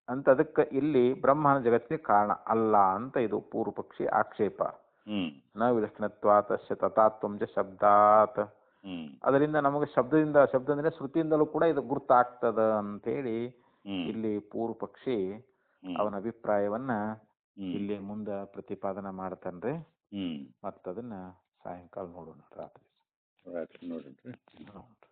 ಅಂತ ಅದಕ್ಕೆ ಇಲ್ಲಿ ಬ್ರಹ್ಮನ ಜಗತ್ತಿಗೆ ಕಾರಣ ಅಲ್ಲ ಅಂತ ಇದು ಪೂರ್ವ ಪಕ್ಷಿ ಆಕ್ಷೇಪ. ಹ್ಮ್ ನ ವಿಲಕ್ಷಣತ್ವಾತಸ್ಯ ತಥಾತ್ವಂಚ ಶಬ್ದಾತ್, ಹ್ಮ್ ಅದರಿಂದ ನಮಗೆ ಶಬ್ದ ಅಂದ್ರೆ ಶ್ರುತಿಯಿಂದಲೂ ಕೂಡ ಇದು ಗುರ್ತಾಗ್ತದ ಅಂತೇಳಿ ಹ್ಮ್ ಇಲ್ಲಿ ಪೂರ್ವ ಪಕ್ಷಿ ಹ್ಮ್ ಅವನ ಅಭಿಪ್ರಾಯವನ್ನ ಹ್ಮ್ ಇಲ್ಲಿ ಮುಂದೆ ಪ್ರತಿಪಾದನೆ ಮಾಡ್ತಾನ್ರಿ. ಹ್ಮ್ ಮತ್ತದನ್ನ ಸಾಯಂಕಾಲ ನೋಡೋಣ, ರಾತ್ರಿ ರಾತ್ರಿ ನೋಡ್ರಿ. ನೋಡ್ರಿ.